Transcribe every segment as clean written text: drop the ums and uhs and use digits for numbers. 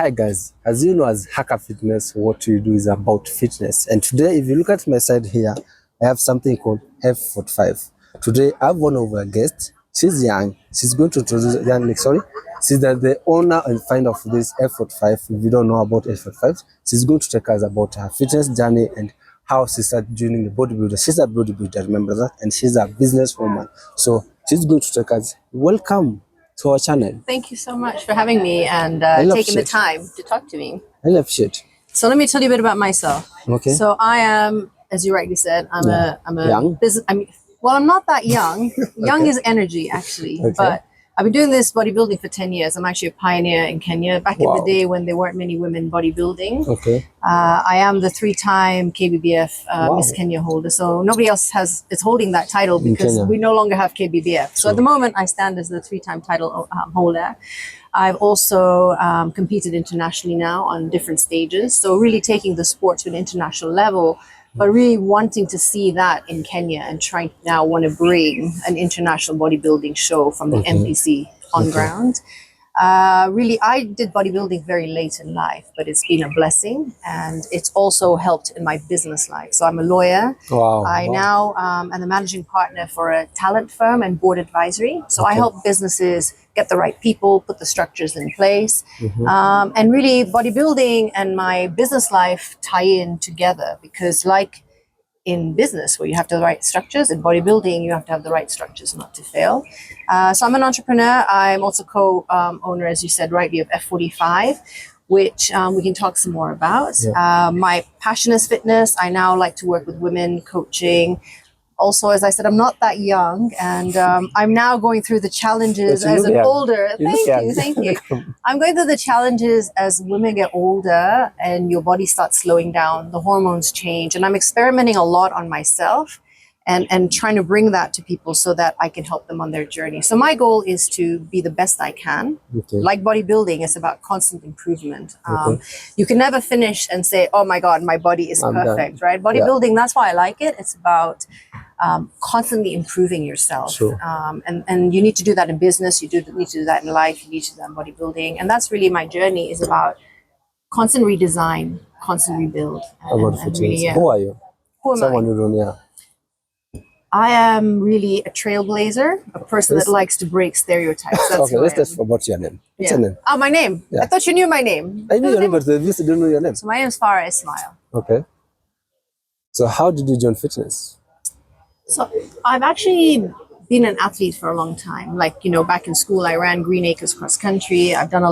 Hi guys, as you know, as Hacker Fitness, what we do is about fitness. And today, if you look at my side here, I have something called F45. Today, I have one of our guests. She's young. She's going to introduce sorry. She's the owner and founder of this F45. If you don't know about F45, she's going to take us about her fitness journey and how she started joining the bodybuilder. She's a bodybuilder, remember that? And she's a businesswoman. So she's going to take us. Welcome to our channel. Thank you so much for having me and taking the time to talk to me. I love shit. So let me tell you a bit about myself. Okay. So I am, as you rightly said, I'm a young. Well, I'm not that young. Young is energy, actually. Okay. But I've been doing this bodybuilding for 10 years. I'm actually a pioneer in Kenya. Back in the day when there weren't many women bodybuilding. Okay. I am the 3-time KBBF Miss Kenya holder. So nobody else is holding that title because we no longer have KBBF. So at the moment, I stand as the 3-time title holder. I've also competed internationally now on different stages. So really taking the sport to an international level, but really wanting to see that in Kenya and trying to now want to bring an international bodybuilding show from the MPC on ground. Really, I did bodybuilding very late in life, but it's been a blessing and it's also helped in my business life. So I'm a lawyer. I now am the managing partner for a talent firm and board advisory. So I help businesses get the right people, put the structures in place. And really bodybuilding and my business life tie in together because like in business where you have the right structures, in bodybuilding you have to have the right structures not to fail. So I'm an entrepreneur. I'm also co-owner, as you said rightly, of F45, which we can talk some more about. My passion is fitness. I now like to work with women, coaching. Also, as I said, I'm not that young, and I'm now going through the challenges as an older. Thank you. I'm going through the challenges as women get older and your body starts slowing down, the hormones change, and I'm experimenting a lot on myself and trying to bring that to people so that I can help them on their journey. So my goal is to be the best I can. Like bodybuilding, it's about constant improvement. You can never finish and say, oh my God, my body is perfect, right? Bodybuilding, that's why I like it. It's about constantly improving yourself. And you need to do that in business. You need to do that in life. You need to do that in bodybuilding. And that's really my journey, is about constant redesign, constant rebuild. And really, Who are you? Who am I? I am really a trailblazer, a person that likes to break stereotypes. That's okay, let's just forget your name. What's your name? Oh, my name? I thought you knew my name. I knew your name, but I just didn't know your name. So my name is Farah Ismail. Okay. So how did you join fitness? So I've actually been an athlete for a long time. Like, you know, back in school, I ran Green Acres cross country. I've done 5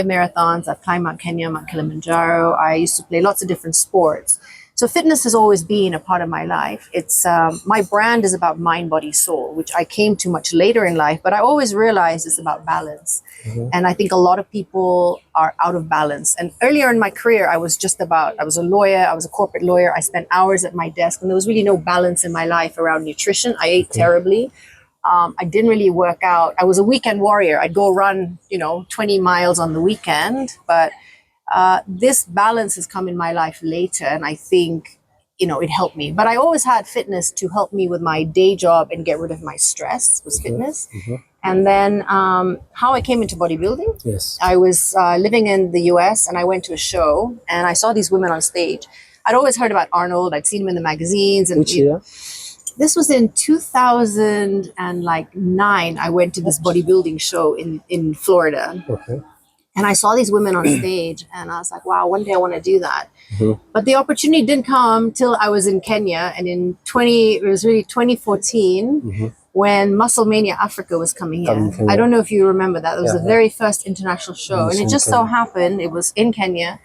marathons. I've climbed Mount Kenya, Mount Kilimanjaro. I used to play lots of different sports. So fitness has always been a part of my life. It's my brand is about mind, body, soul, which I came to much later in life, but I always realized it's about balance. And I think a lot of people are out of balance. And earlier in my career, I was a lawyer, I was a corporate lawyer. I spent hours at my desk and there was really no balance in my life around nutrition. I ate terribly. I didn't really work out. I was a weekend warrior. I'd go run, 20 miles on the weekend, but this balance has come in my life later, and I think, it helped me. But I always had fitness to help me with my day job and get rid of my stress, was fitness. And then how I came into bodybuilding. I was living in the US and I went to a show and I saw these women on stage. I'd always heard about Arnold. I'd seen him in the magazines. And which year? This was in 2009. I went to this bodybuilding show in Florida. And I saw these women on stage and I was like, wow, one day I want to do that. But the opportunity didn't come till I was in Kenya. And it was really 2014 when Muscle Mania Africa was coming in. I don't know if you remember that. It was the very first international show. And it just so happened it was in Kenya.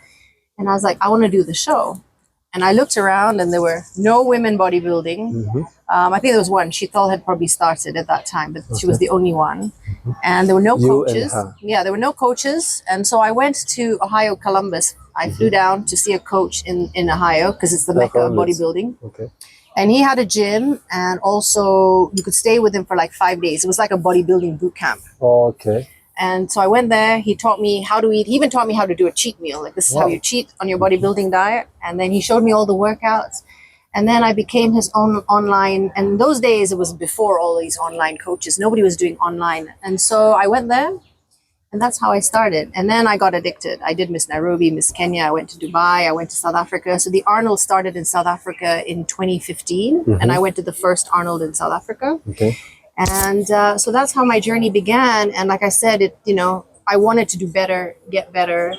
And I was like, I want to do the show. And I looked around and there were no women bodybuilding. I think there was one. Sheetal had probably started at that time, but she was the only one. And there were no coaches. There were no coaches. And so I went to Ohio, Columbus. I flew down to see a coach in Ohio because it's the mecca of bodybuilding. And he had a gym and also you could stay with him for like 5 days. It was like a bodybuilding boot camp. And so I went there. He taught me how to eat. He even taught me how to do a cheat meal. Like this is how you cheat on your bodybuilding diet. And then he showed me all the workouts. And then I became his own online. And in those days, it was before all these online coaches. Nobody was doing online. And so I went there. And that's how I started. And then I got addicted. I did Miss Nairobi, Miss Kenya. I went to Dubai. I went to South Africa. So the Arnold started in South Africa in 2015. And I went to the first Arnold in South Africa. Okay. And so that's how my journey began. And like I said, I wanted to do better, get better.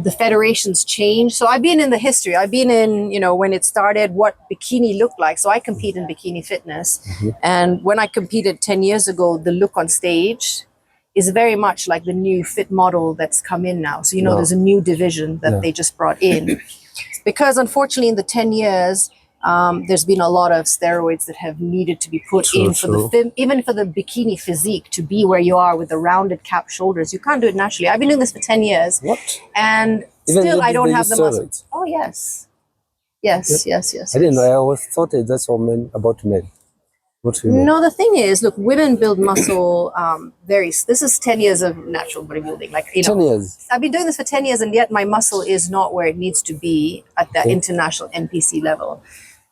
The federations changed. So I've been in the history. I've been in, when it started, what bikini looked like. So I compete in bikini fitness. And when I competed 10 years ago, the look on stage is very much like the new fit model that's come in now. So, there's a new division that they just brought in. Because unfortunately, in the 10 years, there's been a lot of steroids that have needed to be put in for even for the bikini physique to be where you are with the rounded cap shoulders. You can't do it naturally. I've been doing this for 10 years. What? And Even still I don't have the muscle. Steroids? Oh, yes. Yes. I didn't know. I always thought that's all about men. What women? No, the thing is, look, women build muscle this is 10 years of natural bodybuilding. 10 years. I've been doing this for 10 years and yet my muscle is not where it needs to be at the international NPC level.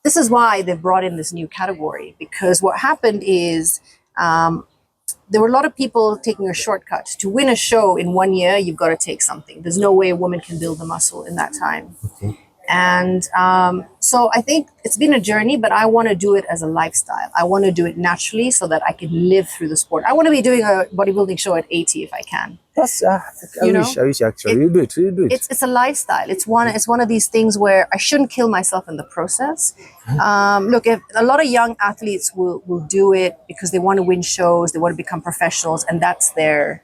This is why they've brought in this new category, because what happened is there were a lot of people taking a shortcut. To win a show in 1 year, you've got to take something. There's no way a woman can build the muscle in that time. And so I think it's been a journey, but I want to do it as a lifestyle. I want to do it naturally so that I can live through the sport. I want to be doing a bodybuilding show at 80 if I can. That's, I wish actually. You do it. It's a lifestyle. It's one of these things where I shouldn't kill myself in the process. Look, if a lot of young athletes will do it because they want to win shows, they want to become professionals, and that's their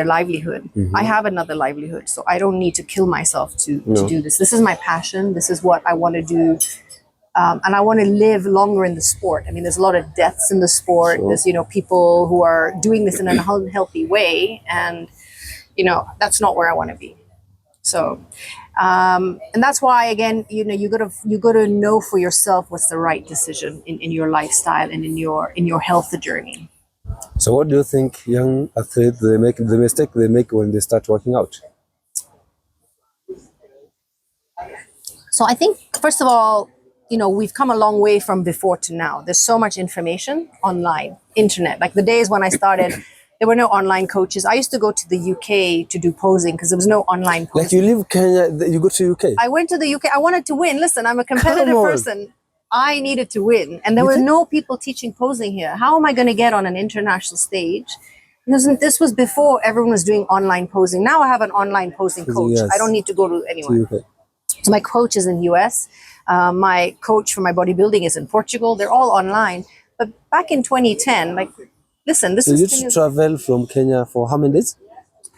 livelihood. I have another livelihood, so I don't need to kill myself to do this. This is my passion. This is what I want to do. And I want to live longer in the sport. I mean, there's a lot of deaths in the sport. There's, people who are doing this in an unhealthy way. And, that's not where I want to be. So, and that's why, again, you gotta know for yourself what's the right decision in your lifestyle and in your health journey. So what do you think young athletes, they make the mistake they make when they start working out? So I think, first of all, we've come a long way from before to now. There's so much information online, internet. Like the days when I started, there were no online coaches. I used to go to the UK to do posing because there was no online posing. Like you leave Kenya, you go to UK? I went to the UK. I wanted to win. Listen, I'm a competitive person. I needed to win. And there were no people teaching posing here. How am I going to get on an international stage? Because this was before everyone was doing online posing. Now I have an online posing coach. Yes. I don't need to go to anywhere. So my coach is in US. My coach for my bodybuilding is in Portugal. They're all online. But back in 2010, listen, this is... So you travel from Kenya for how many days?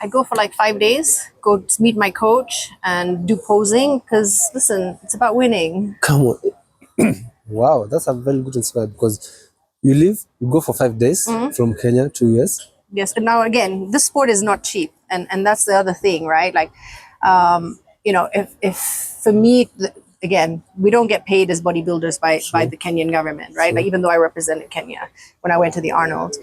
I go for 5 days, go to meet my coach and do posing because, listen, it's about winning. Come on. Wow, that's a very good insight because you go for 5 days from Kenya to US. Yes, and now again, this sport is not cheap, and that's the other thing, right? If for me, again, we don't get paid as bodybuilders by the Kenyan government, right? Even though I represented Kenya when I went to the Arnold,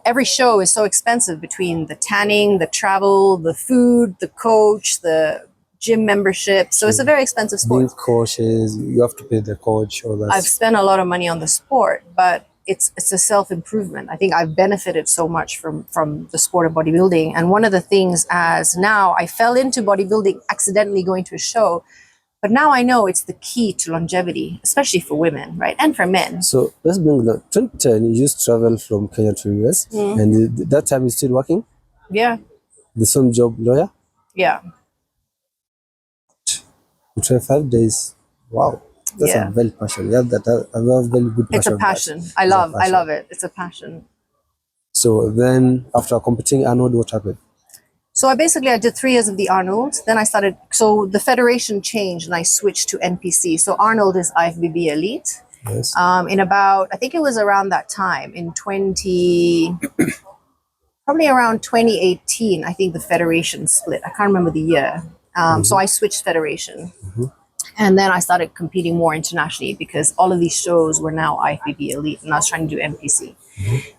every show is so expensive between the tanning, the travel, the food, the coach, the gym membership. So it's a very expensive sport. Being coaches, you have to pay the coach. All that. I've spent a lot of money on the sport, but it's a self-improvement. I think I've benefited so much from the sport of bodybuilding. And one of the things now I fell into bodybuilding accidentally going to a show, but now I know it's the key to longevity, especially for women, right? And for men. So let's bring that. 2010, you used to travel from Kenya to US, and that time you're still working? Yeah. The same job, lawyer? Yeah. You try 5 days. Wow. That's a very passion. Yeah, I love very good passion. It's a passion. I love it. It's a passion. So then after competing Arnold, what happened? So I did 3 years of the Arnold. Then I started, so the federation changed and I switched to NPC. So Arnold is IFBB Elite. Yes. In about, I think it was around that time in probably around 2018, I think the federation split. I can't remember the year. So I switched federation. And then I started competing more internationally because all of these shows were now IFBB Elite and I was trying to do NPC.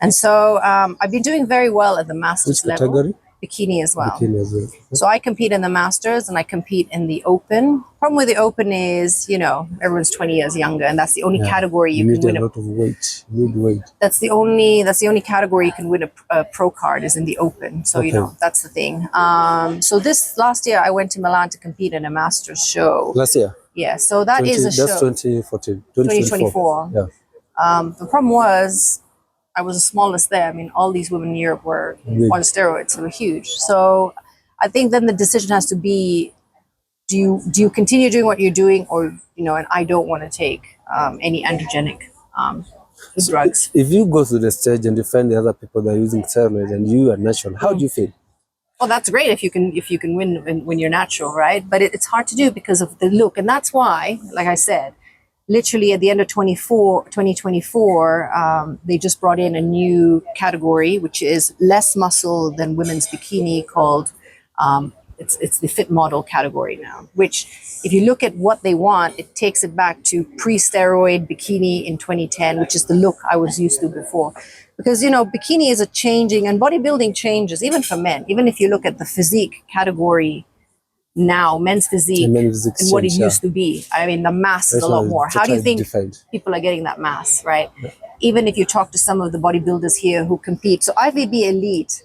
And so I've been doing very well at the masters level. Which category? bikini as well. Bikini as well. So I compete in the Masters and I compete in the Open. Problem with the Open is, everyone's 20 years younger, and that's the only category you can win. A lot of weight. You need weight. That's the only category you can win a pro card is in the Open. So that's the thing. So this last year I went to Milan to compete in a Masters show. Last year. Yeah. So that's a show. That's 2014. 2024. Yeah. The problem was I was the smallest there. I mean, all these women in Europe were on steroids. They were huge. So I think then the decision has to be, do you continue doing what you're doing, or, and I don't want to take any androgenic drugs. If you go to the stage and you find the other people that are using steroids and you are natural, how do you feel? Well, that's great if you can win when you're natural, right? But it's hard to do because of the look. And that's why, like I said, literally at the end of 2024, they just brought in a new category, which is less muscle than women's bikini, called it's the fit model category now, which if you look at what they want, it takes it back to pre-steroid bikini in 2010, which is the look I was used to before. Because, bikini is a changing, and bodybuilding changes, even for men. Even if you look at the physique category now, men's physique and what it used to be. I mean, the mass is a lot more. How do you think people are getting that mass, right? Yeah. Even if you talk to some of the bodybuilders here who compete. So IFBB Elite,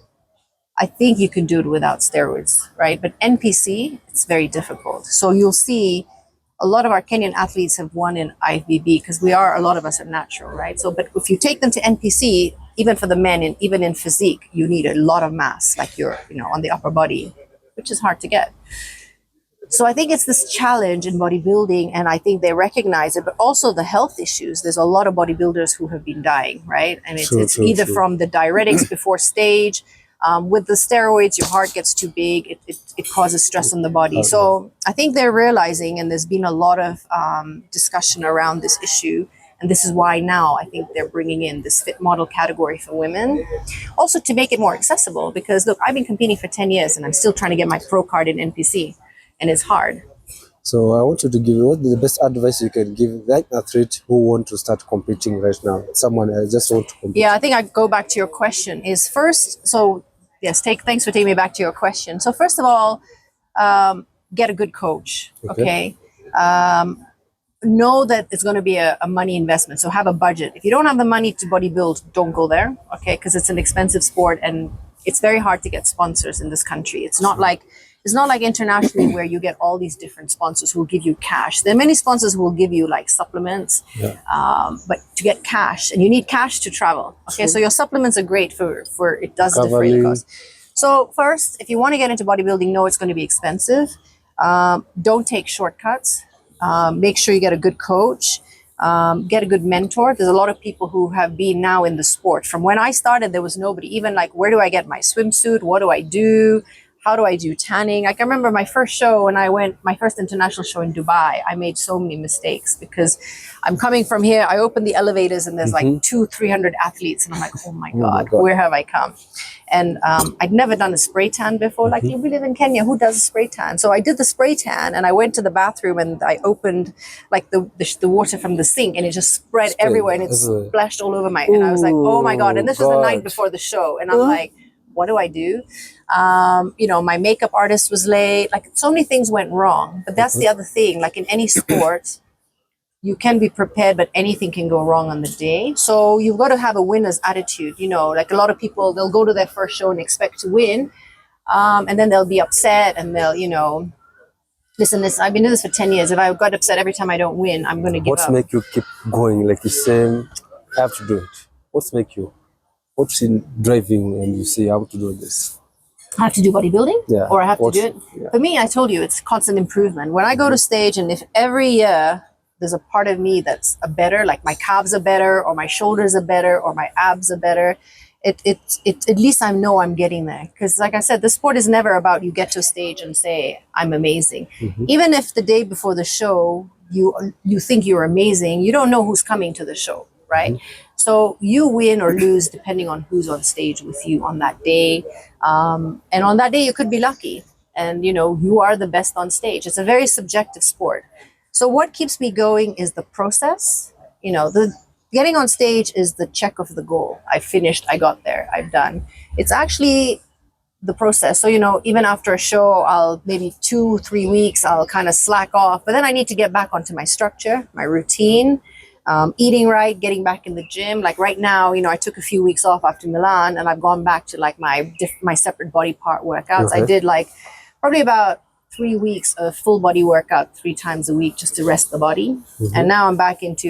I think you can do it without steroids, right? But NPC, it's very difficult. So you'll see a lot of our Kenyan athletes have won in IFBB because a lot of us are natural, right? So, but if you take them to NPC, even for the men and even in physique, you need a lot of mass, like you're, on the upper body, which is hard to get. So I think it's this challenge in bodybuilding, and I think they recognize it, but also the health issues. There's a lot of bodybuilders who have been dying, right? And it's either from the diuretics before stage. With the steroids, your heart gets too big. It causes stress on the body. So I think they're realizing, and there's been a lot of discussion around this issue. And this is why now I think they're bringing in this fit model category for women. Also to make it more accessible, because look, I've been competing for 10 years and I'm still trying to get my pro card in NPC. And it's hard. So I want you to give, what the best advice you can give that athlete who want to start competing right now? Someone just want to compete. Yeah, I think I go back to your question is first. So yes, thanks for taking me back to your question. So first of all, get a good coach. Okay. Know that it's going to be a money investment. So have a budget. If you don't have the money to bodybuild, don't go there. Okay. Because it's an expensive sport and it's very hard to get sponsors in this country. It's not like internationally where you get all these different sponsors who will give you cash. There are many sponsors who will give you like supplements, but to get cash, and you need cash to travel. Okay, so your supplements are great for it does differ in cost. So first, if you want to get into bodybuilding, know it's going to be expensive. Don't take shortcuts. Make sure you get a good coach. Get a good mentor. There's a lot of people who have been now in the sport. From when I started, there was nobody. Even like, where do I get my swimsuit? What do I do? How do I do tanning? I can remember my first show when I went, my first international show in Dubai. I made so many mistakes because I'm coming from here. I open the elevators and there's like 200-300 athletes. And I'm like, oh my God, where have I come? And I'd never done a spray tan before. Like, we live in Kenya, who does a spray tan? So I did the spray tan and I went to the bathroom and I opened like the water from the sink and it just spread everywhere and it splashed all over my, and I was like, oh my God. And this was the night before the show. And I'm like, what do I do? My makeup artist was late. Like, so many things went wrong. But that's the other thing. Like in any sport, you can be prepared, but anything can go wrong on the day. So you've got to have a winner's attitude. Like a lot of people, they'll go to their first show and expect to win. And then they'll be upset and they'll, listen, I've been doing this for 10 years. If I got upset every time I don't win, I'm going to give up. What's make you keep going? Like you say, I have to do it. What's in driving and you say, I have to do this? I have to do bodybuilding? Yeah. Or I have to do it? Yeah. For me, I told you, it's constant improvement. When I go to stage and if every year there's a part of me that's a better, like my calves are better or my shoulders are better or my abs are better, it at least I know I'm getting there. Because like I said, the sport is never about you get to a stage and say, I'm amazing. Even if the day before the show, you think you're amazing, you don't know who's coming to the show, right? So you win or lose depending on who's on stage with you on that day. And on that day, you could be lucky. And, you are the best on stage. It's a very subjective sport. So what keeps me going is the process. The getting on stage is the check of the goal. I finished, I got there, I've done. It's actually the process. So, even after a show, I'll maybe 2-3 weeks, I'll kind of slack off, but then I need to get back onto my structure, my routine, eating right, getting back in the gym. Like right now, I took a few weeks off after Milan, and I've gone back to like my separate body part workouts. I did like probably about 3 weeks of full body workout 3 times a week just to rest the body. And now I'm back into,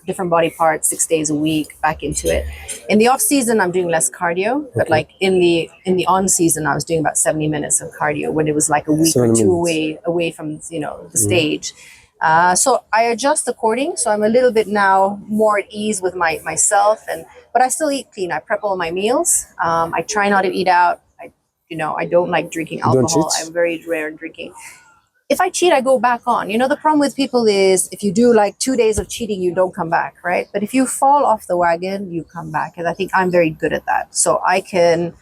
different body parts 6 days a week, back into it. In the off season, I'm doing less cardio, but like in the on season, I was doing about 70 minutes of cardio when it was like a week or two away from, the stage. So I adjust according. So I'm a little bit now more at ease with myself, but I still eat clean. I prep all my meals. I try not to eat out. I don't like drinking alcohol. I'm very rare in drinking. If I cheat, I go back on. The problem with people is if you do like 2 days of cheating, you don't come back, right? But if you fall off the wagon, you come back. And I think I'm very good at that. So I can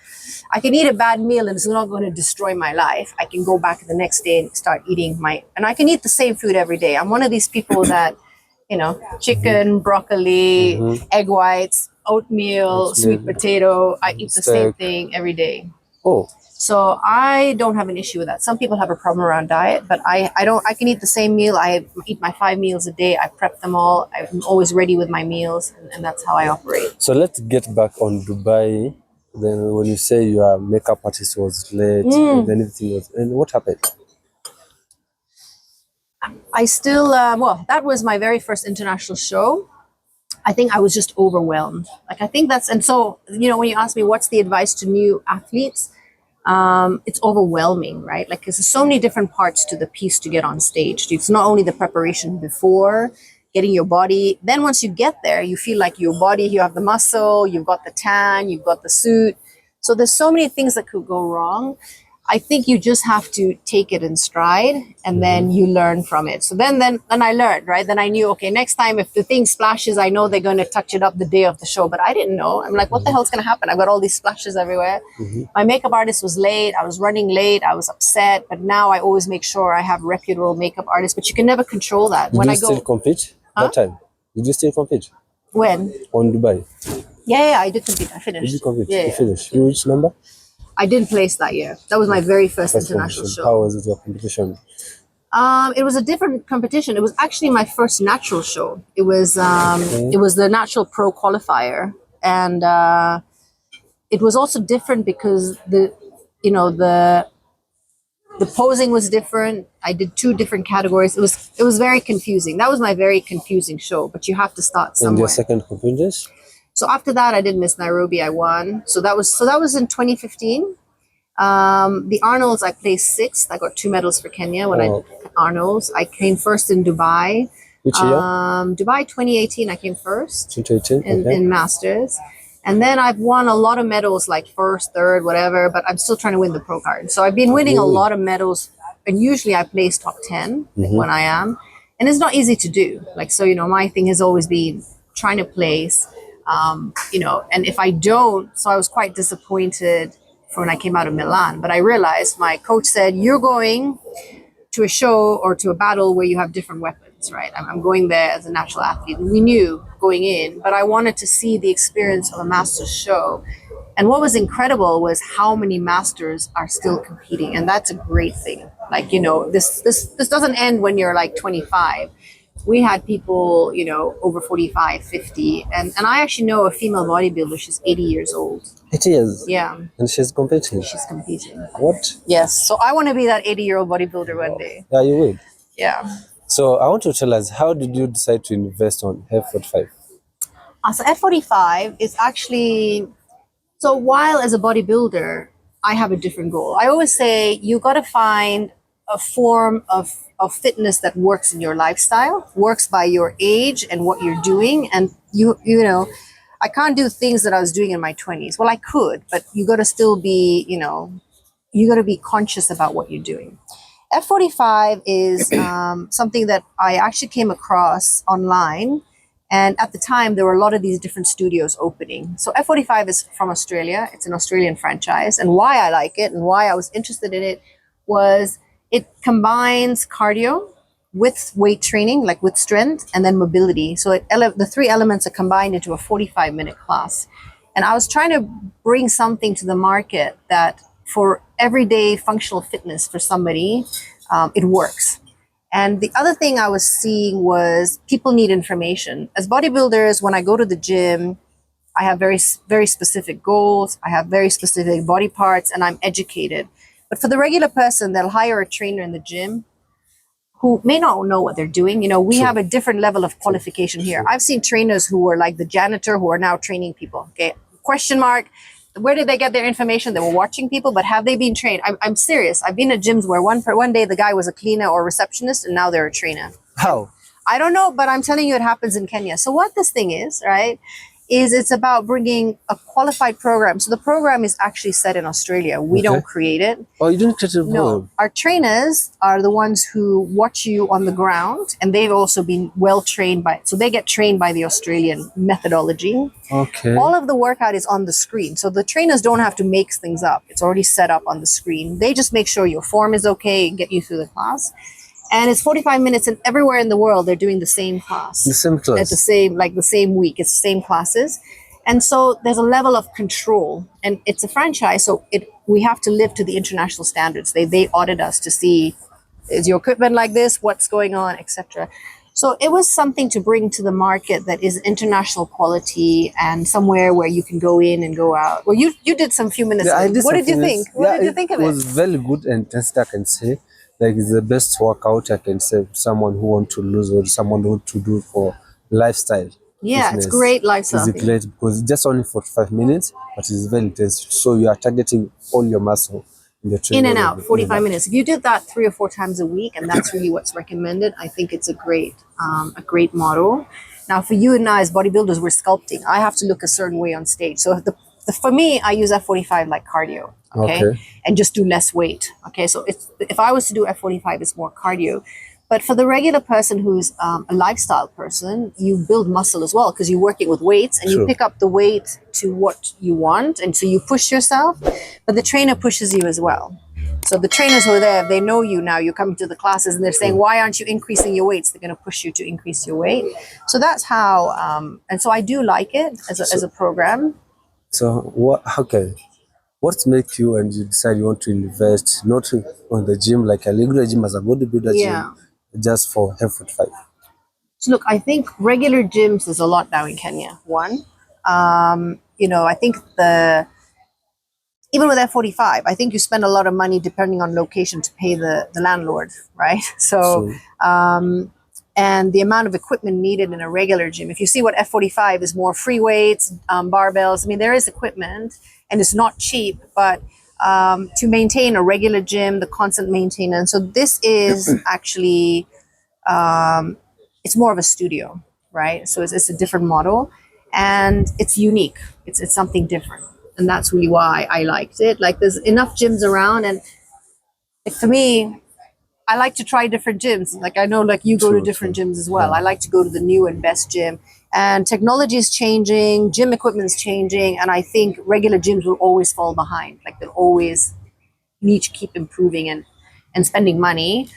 eat a bad meal and it's not going to destroy my life. I can go back the next day and start eating and I can eat the same food every day. I'm one of these people that, chicken, broccoli, egg whites, oatmeal, sweet potato. I eat the same thing every day. Oh. So I don't have an issue with that. Some people have a problem around diet, but I don't. I can eat the same meal. I eat my 5 meals a day. I prep them all. I'm always ready with my meals, and that's how I operate. So let's get back on Dubai. Then when you say your makeup artist was late, and then everything was, and what happened? I still, that was my very first international show. I think I was just overwhelmed. Like, I think and so, when you ask me what's the advice to new athletes, it's overwhelming, right? Like, there's so many different parts to the piece to get on stage. It's not only the preparation before, getting your body. Then once you get there, you feel like your body, you have the muscle, you've got the tan, you've got the suit. So there's so many things that could go wrong. I think you just have to take it in stride, and then you learn from it. So then I learned, right? Then I knew, okay, next time if the thing splashes, I know they're going to touch it up the day of the show, but I didn't know. I'm like, what the hell's going to happen? I've got all these splashes everywhere. My makeup artist was late. I was running late. I was upset, but now I always make sure I have reputable makeup artists, but you can never control that. Did you still compete that time? Did you still compete? When? On Dubai. Yeah, I did compete. I finished. Did you compete? Yeah, you finished. Which number? I didn't place that year. That was my very first international show. How was it, your competition? It was a different competition. It was actually my first natural show. It was the natural pro qualifier, and it was also different because the posing was different. I did 2 different categories. It was very confusing. That was my very confusing show. But you have to start somewhere. And your second competition? So after that, I did Miss Nairobi. I won. So that was in 2015. The Arnolds, I placed 6th. I got 2 medals for Kenya when I did Arnolds. I came first in Dubai. Which year? Dubai 2018. I came first 2018 in Masters. And then I've won a lot of medals, like 1st, 3rd, whatever. But I'm still trying to win the pro card. So I've been winning a lot of medals, and usually I place top 10 when I am. And it's not easy to do. Like, so my thing has always been trying to place. And if I don't, so I was quite disappointed for when I came out of Milan, but I realized my coach said, you're going to a show or to a battle where you have different weapons, right? I'm going there as a natural athlete, and we knew going in, but I wanted to see the experience of a Masters show. And what was incredible was how many Masters are still competing. And that's a great thing. Like, this doesn't end when you're like 25. We had people, over 45, 50. And I actually know a female bodybuilder. She's 80 years old. 80 years? Yeah. And she's competing? She's competing. What? Yes. So I want to be that 80-year-old bodybuilder one day. Yeah, you will. Yeah. So I want to tell us, how did you decide to invest on F45? So F45 is actually... So while as a bodybuilder, I have a different goal. I always say you got to find a form of fitness that works in your lifestyle, works by your age and what you're doing. And I can't do things that I was doing in my 20s. Well, I could, but you got to still be, you got to be conscious about what you're doing. F45 is something that I actually came across online. And at the time, there were a lot of these different studios opening. So F45 is from Australia. It's an Australian franchise. And why I like it and why I was interested in it was it combines cardio with weight training, like with strength, and then mobility. So the 3 elements are combined into a 45-minute class. And I was trying to bring something to the market that for everyday functional fitness for somebody, it works. And the other thing I was seeing was people need information. As bodybuilders, when I go to the gym, I have very, very specific goals. I have very specific body parts, and I'm educated. But for the regular person, they'll hire a trainer in the gym who may not know what they're doing. You know, we have a different level of qualification here. I've seen trainers who were like the janitor who are now training people. Okay, question mark. Where did they get their information? They were watching people, but have they been trained? I'm serious. I've been at gyms where one day the guy was a cleaner or receptionist, and now they're a trainer. How? I don't know, but I'm telling you, it happens in Kenya. So what this thing is, right, is it's about bringing a qualified program. So the program is actually set in Australia. We don't create it. Oh, you didn't create it? No. Our trainers are the ones who watch you on the ground, and they've also been well trained so they get trained by the Australian methodology. Okay. All of the workout is on the screen. So the trainers don't have to make things up. It's already set up on the screen. They just make sure your form is okay and get you through the class. And it's 45 minutes, and everywhere in the world, they're doing the same class. The same class? At the same week. It's the same classes. And so there's a level of control. And it's a franchise, so we have to live to the international standards. They audit us to see, is your equipment like this? What's going on, etc. So it was something to bring to the market that is international quality and somewhere where you can go in and go out. Well, you did some few minutes. Yeah, what did you think? What did you think of it? It was very good and test, I can say. Like, it's the best workout I can say. Someone who want to lose or someone who want to do for lifestyle. Yeah, business. it's great lifestyle. It's great because it's just only 45 minutes, but it's very intense. So you are targeting all your muscle in the training. In and out, 45 minutes. If you did that 3 or 4 times a week, and that's really what's recommended, I think it's a great model. Now, for you and I as bodybuilders, we're sculpting. I have to look a certain way on stage. So for me, I use F45 like cardio. Okay. And just do less weight. Okay. So if I was to do F45, it's more cardio. But for the regular person who's a lifestyle person, you build muscle as well because you're working with weights and you pick up the weight to what you want. And so you push yourself, but the trainer pushes you as well. So the trainers who are there, they know you now, you're coming to the classes and they're saying, why aren't you increasing your weights? They're going to push you to increase your weight. So that's how, and so I do like it as a program. So what makes you and you decide you want to invest not on the gym like a regular gym as a bodybuilder gym, just for F45? So look, I think regular gyms, there's a lot now in Kenya. One, I think even with F45, I think you spend a lot of money depending on location to pay the landlord, right? So, and the amount of equipment needed in a regular gym. If you see what F45 is, more free weights, barbells. I mean, there is equipment and it's not cheap, but to maintain a regular gym, the constant maintenance. So this is actually, it's more of a studio, right? So it's a different model and it's unique. It's something different. And that's really why I liked it. Like there's enough gyms around and like, for me, I like to try different gyms. Like I know like you go to different gyms as well. I like to go to the new and best gym. And technology is changing, gym equipment is changing, and I think regular gyms will always fall behind. Like they'll always need to keep improving and spending money.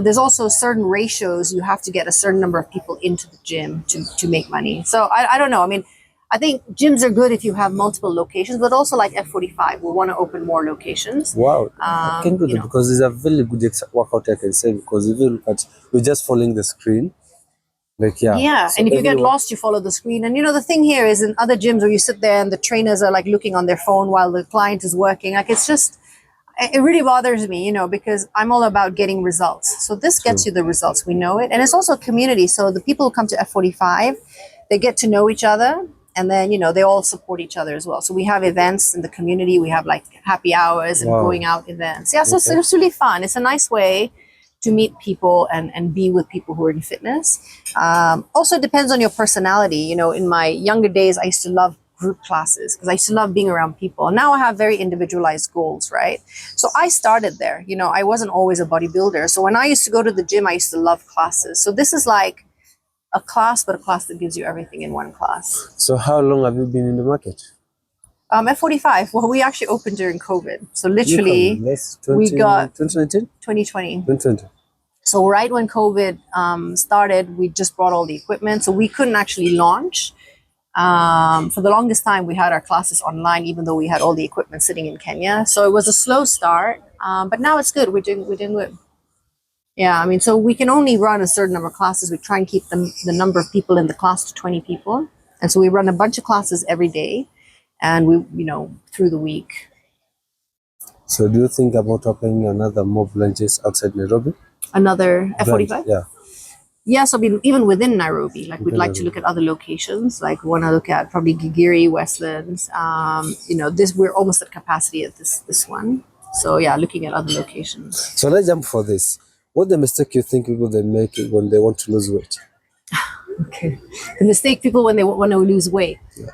There's also certain ratios. You have to get a certain number of people into the gym to make money. So I don't know. I mean, I think gyms are good if you have multiple locations, but also like F45, we want to open more locations. Wow, I can do that because it's a very good workout, I can say, because if you look at, we're just following the screen. Like, so and if you get lost, you follow the screen. And the thing here is in other gyms where you sit there and the trainers are like looking on their phone while the client is working, like it's just, it really bothers me, because I'm all about getting results. So this gets you the results, we know it. And it's also a community. So the people who come to F45, they get to know each other. And then, they all support each other as well. So we have events in the community. We have like happy hours and going out events. Yeah, so it's really fun. It's a nice way to meet people and be with people who are in fitness. Also depends on your personality. In my younger days, I used to love group classes because I used to love being around people. Now I have very individualized goals, right? So I started there. I wasn't always a bodybuilder. So when I used to go to the gym, I used to love classes. So this is like a class, but a class that gives you everything in one class. So how long have you been in the market? F45. Well, we actually opened during COVID. So literally, we got 2020. So right when COVID started, we just brought all the equipment. So we couldn't actually launch. For the longest time, we had our classes online, even though we had all the equipment sitting in Kenya. So it was a slow start, but now it's good. We're doing good. Yeah, I mean, so we can only run a certain number of classes. We try and keep the number of people in the class to 20 people. And so we run a bunch of classes every day and through the week. So do you think about opening another mob lunches outside Nairobi? Another F45? Yeah. Yes, I mean, even within Nairobi, like we'd like to look at other locations, like want to look at probably Gigiri, Westlands. We're almost at capacity at this one. So yeah, looking at other locations. So let's jump for this. What the mistake you think people they make when they want to lose weight? Okay. The mistake people when they want to lose weight. Yeah.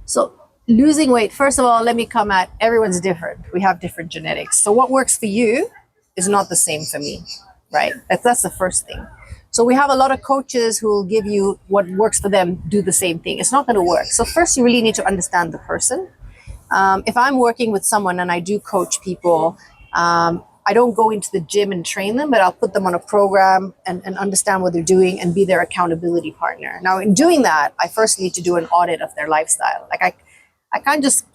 So losing weight, first of all, let me come at everyone's different. We have different genetics. So what works for you is not the same for me, right? That's the first thing. So we have a lot of coaches who will give you what works for them, do the same thing. It's not going to work. So first you really need to understand the person. If I'm working with someone and I do coach people, I don't go into the gym and train them, but I'll put them on a program and understand what they're doing and be their accountability partner. Now, in doing that, I first need to do an audit of their lifestyle. Like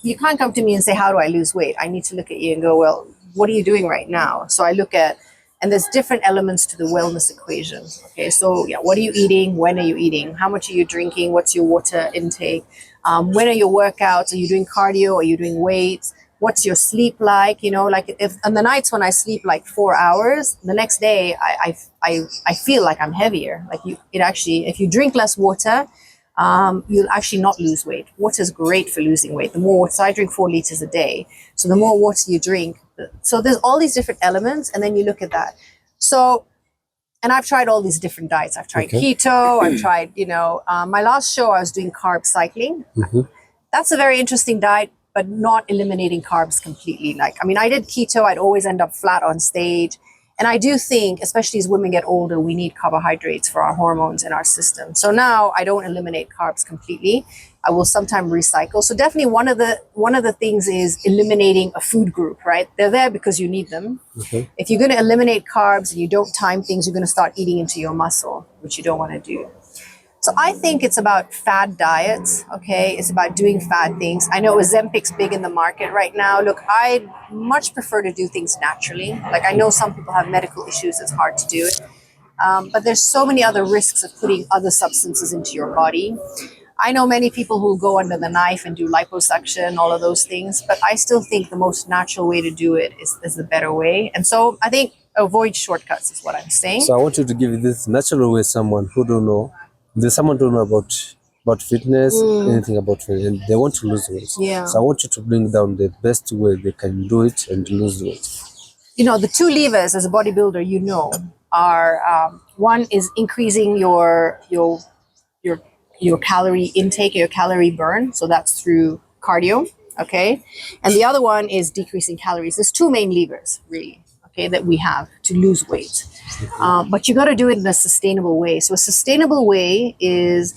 you can't come to me and say, how do I lose weight? I need to look at you and go, well, what are you doing right now? So I look at, and there's different elements to the wellness equation. Okay, so yeah, what are you eating? When are you eating? How much are you drinking? What's your water intake? When are your workouts? Are you doing cardio? Are you doing weights? What's your sleep like? Like if on the nights when I sleep like 4 hours, the next day I feel like I'm heavier. Like if you drink less water, you'll actually not lose weight. Water is great for losing weight. The more water, so I drink 4 liters a day. So the more water you drink, so there's all these different elements, and then you look at that. So, and I've tried all these different diets. I've tried keto. I've tried, my last show I was doing carb cycling. Mm-hmm. That's a very interesting diet, but not eliminating carbs completely. I did keto. I'd always end up flat on stage. And I do think, especially as women get older, we need carbohydrates for our hormones in our system. So now I don't eliminate carbs completely. I will sometimes recycle. So definitely one of the things is eliminating a food group, right? They're there because you need them. Okay. If you're going to eliminate carbs and you don't time things, you're going to start eating into your muscle, which you don't want to do. So I think it's about fad diets, okay? It's about doing fad things. I know Ozempic's big in the market right now. Look, I much prefer to do things naturally. Like I know some people have medical issues, it's hard to do it. But there's so many other risks of putting other substances into your body. I know many people who go under the knife and do liposuction, all of those things, but I still think the most natural way to do it is the better way. And so I think avoid shortcuts is what I'm saying. So I want you to give this natural way someone who don't know. There's someone don't know about fitness, anything about fitness, and they want to lose weight. Yeah. So I want you to bring down the best way they can do it and lose weight. The 2 levers as a bodybuilder, are one is increasing your calorie intake, your calorie burn. So that's through cardio, okay? And the other one is decreasing calories. There's 2 main levers, really, okay, that we have to lose weight. But you got to do it in a sustainable way. So a sustainable way is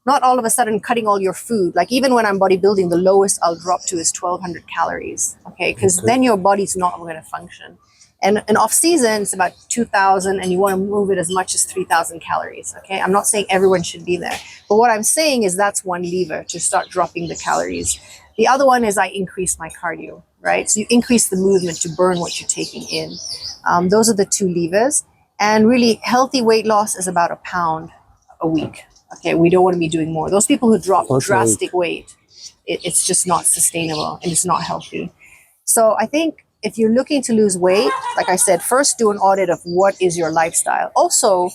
not all of a sudden cutting all your food. Like even when I'm bodybuilding, the lowest I'll drop to is 1,200 calories, okay? Because then your body's not going to function. And in off season, it's about 2,000, and you want to move it as much as 3,000 calories, okay? I'm not saying everyone should be there. But what I'm saying is that's one lever to start dropping the calories. The other one is I increase my cardio, right? So you increase the movement to burn what you're taking in. Those are the 2 levers. And really, healthy weight loss is about 1 pound a week, okay? We don't want to be doing more. Those people who drop drastic weight, it's just not sustainable and it's not healthy. So I think if you're looking to lose weight, like I said, first do an audit of what is your lifestyle. Also,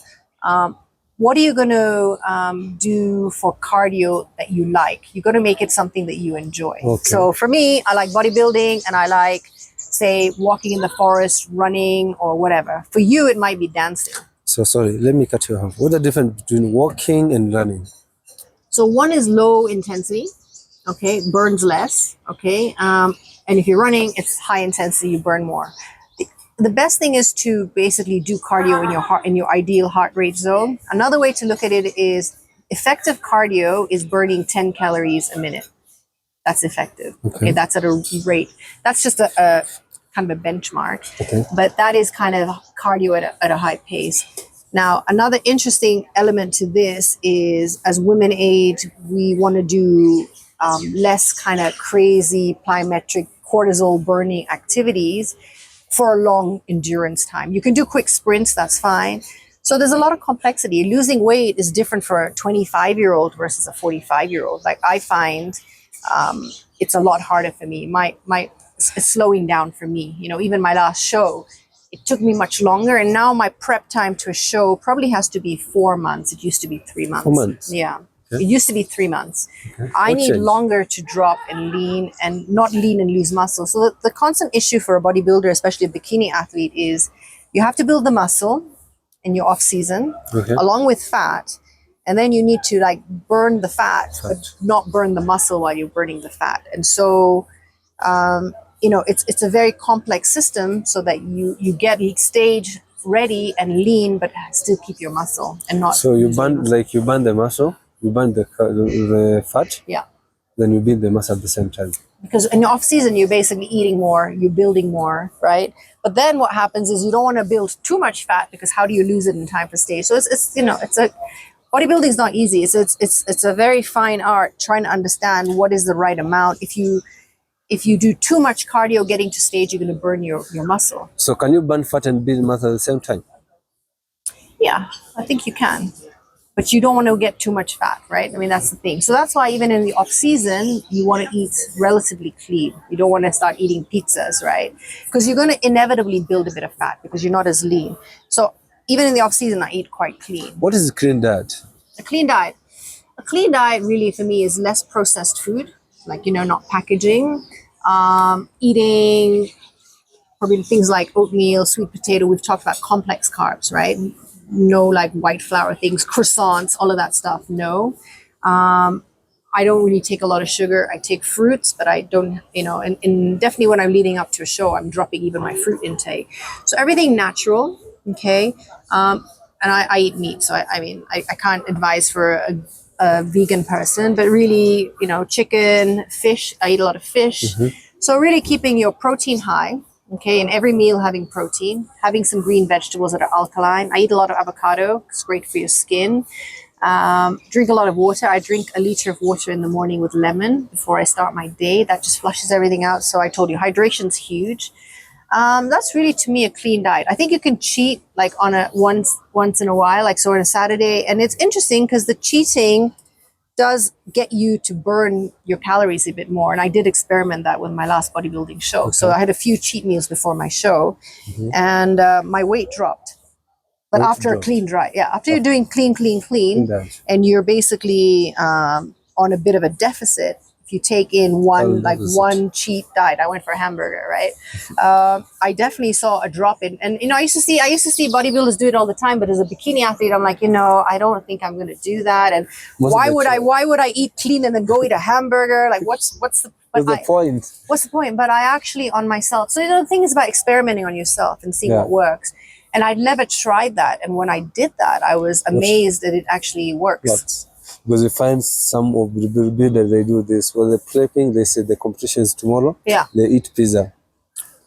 what are you going to do for cardio that you like? You're going to make it something that you enjoy. Okay. So for me, I like bodybuilding and I like, say, walking in the forest, running or whatever. For you, it might be dancing. So sorry, let me cut you off. What's the difference between walking and running? So one is low intensity, okay, burns less, okay? And if you're running, it's high intensity, you burn more. The best thing is to basically do cardio in your ideal heart rate zone. Another way to look at it is effective cardio is burning 10 calories a minute. That's effective. Okay, that's at a rate. That's just a kind of a benchmark. Okay. But that is kind of cardio at a high pace. Now, another interesting element to this is as women age, we want to do less kind of crazy plyometric cortisol burning activities for a long endurance time. You can do quick sprints, that's fine. So there's a lot of complexity. Losing weight is different for a 25-year-old versus a 45-year-old. Like I find it's a lot harder for me. It's slowing down for me. You know, even my last show, it took me much longer. And now my prep time to a show probably has to be 4 months. It used to be 3 months. 4 months. Yeah. Okay. It used to be 3 months. Okay. I What need changed? longer to drop and lean and not lean and lose muscle. So the constant issue for a bodybuilder, especially a bikini athlete, is you have to build the muscle in your off season Okay. along with fat. And then you need to like burn the fat, but not burn the muscle while you're burning the fat. And so, you know, it's a very complex system so that you get stage ready and lean, but still keep your muscle and not. So you lose burn, your muscle. like you burn the muscle, you burn the fat, Yeah. then you build the muscle at the same time. Because in your off season, you're basically eating more, you're building more, right? But then what happens is you don't want to build too much fat because how do you lose it in time for stage? So it's you know, it's a bodybuilding is not easy. It's a very fine art trying to understand what is the right amount. If you do too much cardio getting to stage, you're going to burn your muscle. So can you burn fat and build muscle at the same time? Yeah, I think you can. But you don't want to get too much fat, right? I mean, that's the thing. So that's why even in the off season, you want to eat relatively clean. You don't want to start eating pizzas, right? Because you're going to inevitably build a bit of fat because you're not as lean. So even in the off season, I eat quite clean. What is a clean diet? A clean diet. A clean diet really for me is less processed food, like, you know, not packaging, eating probably things like oatmeal, sweet potato. We've talked about complex carbs, right? No, like white flour things, croissants, all of that stuff. No. I don't really take a lot of sugar. I take fruits, but I don't, you know, and definitely when I'm leading up to a show, I'm dropping even my fruit intake. So everything natural, okay? And I eat meat. So I mean, I can't advise for a vegan person, but really, you know, chicken, fish, I eat a lot of fish. Mm-hmm. So really keeping your protein high. Okay, in every meal having protein, having some green vegetables that are alkaline. I eat a lot of avocado. It's great for your skin. Drink a lot of water. I drink a liter of water in the morning with lemon before I start my day. That just flushes everything out. So I told you, hydration's huge. That's really, to me, a clean diet. I think you can cheat like on a once in a while, like so on a Saturday. And it's interesting because the cheating does get you to burn your calories a bit more. And I did experiment that with my last bodybuilding show. Okay. So I had a few cheat meals before my show, mm-hmm. and my weight dropped. But after a clean diet, after you're doing clean, and you're basically on a bit of a deficit, if you take in one cheat diet, I went for a hamburger, right? I definitely saw a drop in, and you know, I used to see bodybuilders do it all the time, but as a bikini athlete, I'm like, you know, I don't think I'm going to do that. And why would I eat clean and then go eat a hamburger? Like, what's the point? What's the point? But I actually on myself. So you know, the thing is about experimenting on yourself and seeing what works. And I'd never tried that. And when I did that, I was amazed that it actually works. Because you find some of the bodybuilders, they do this. When they're prepping, they say the competition is tomorrow. Yeah. They eat pizza.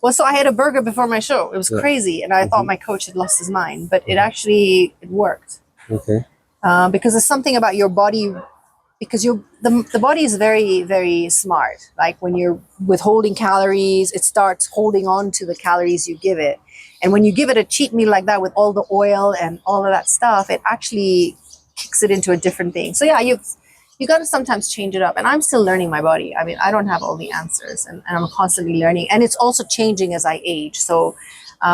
Well, so I had a burger before my show. It was crazy. And I thought my coach had lost his mind. But it actually, it worked. Okay. Because there's something about your body, because the body is very, very smart. Like when you're withholding calories, it starts holding on to the calories you give it. And when you give it a cheat meal like that with all the oil and all of that stuff, it actually kicks it into a different thing. So yeah, you got to sometimes change it up. And I'm still learning my body. I mean, I don't have all the answers, and I'm constantly learning. And it's also changing as I age. So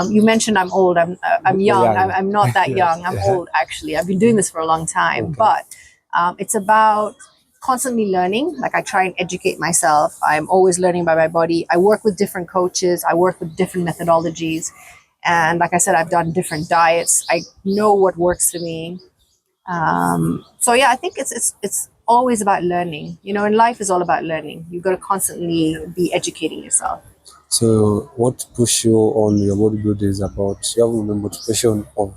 you mentioned I'm old. I'm young. I'm not that young. I'm old, actually. I've been doing this for a long time. Okay. But it's about constantly learning. Like I try and educate myself. I'm always learning by my body. I work with different coaches. I work with different methodologies. And like I said, I've done different diets. I know what works for me. So yeah, I think it's always about learning. You know, and life is all about learning. You've got to constantly be educating yourself. So what push you on your bodybuilding is about, you have the motivation of,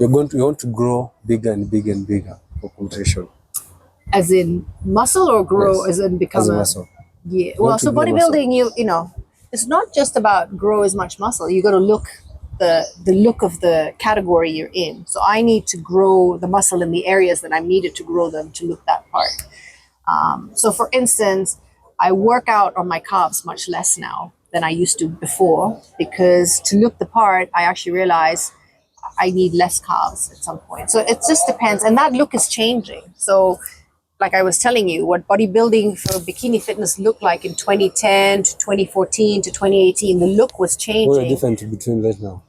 you want to grow bigger and bigger and bigger for competition. As in muscle, or grow as in become as a muscle? Yeah. Well, so bodybuilding, you know, it's not just about grow as much muscle. You got to look the look of the category you're in. So I need to grow the muscle in the areas that I'm needed to grow them to look that part. So for instance, I work out on my calves much less now than I used to before, because to look the part, I actually realize I need less calves at some point. So it just depends. And that look is changing. So like I was telling you, what bodybuilding for bikini fitness looked like in 2010 to 2014 to 2018, the look was changing. What are the difference between right now?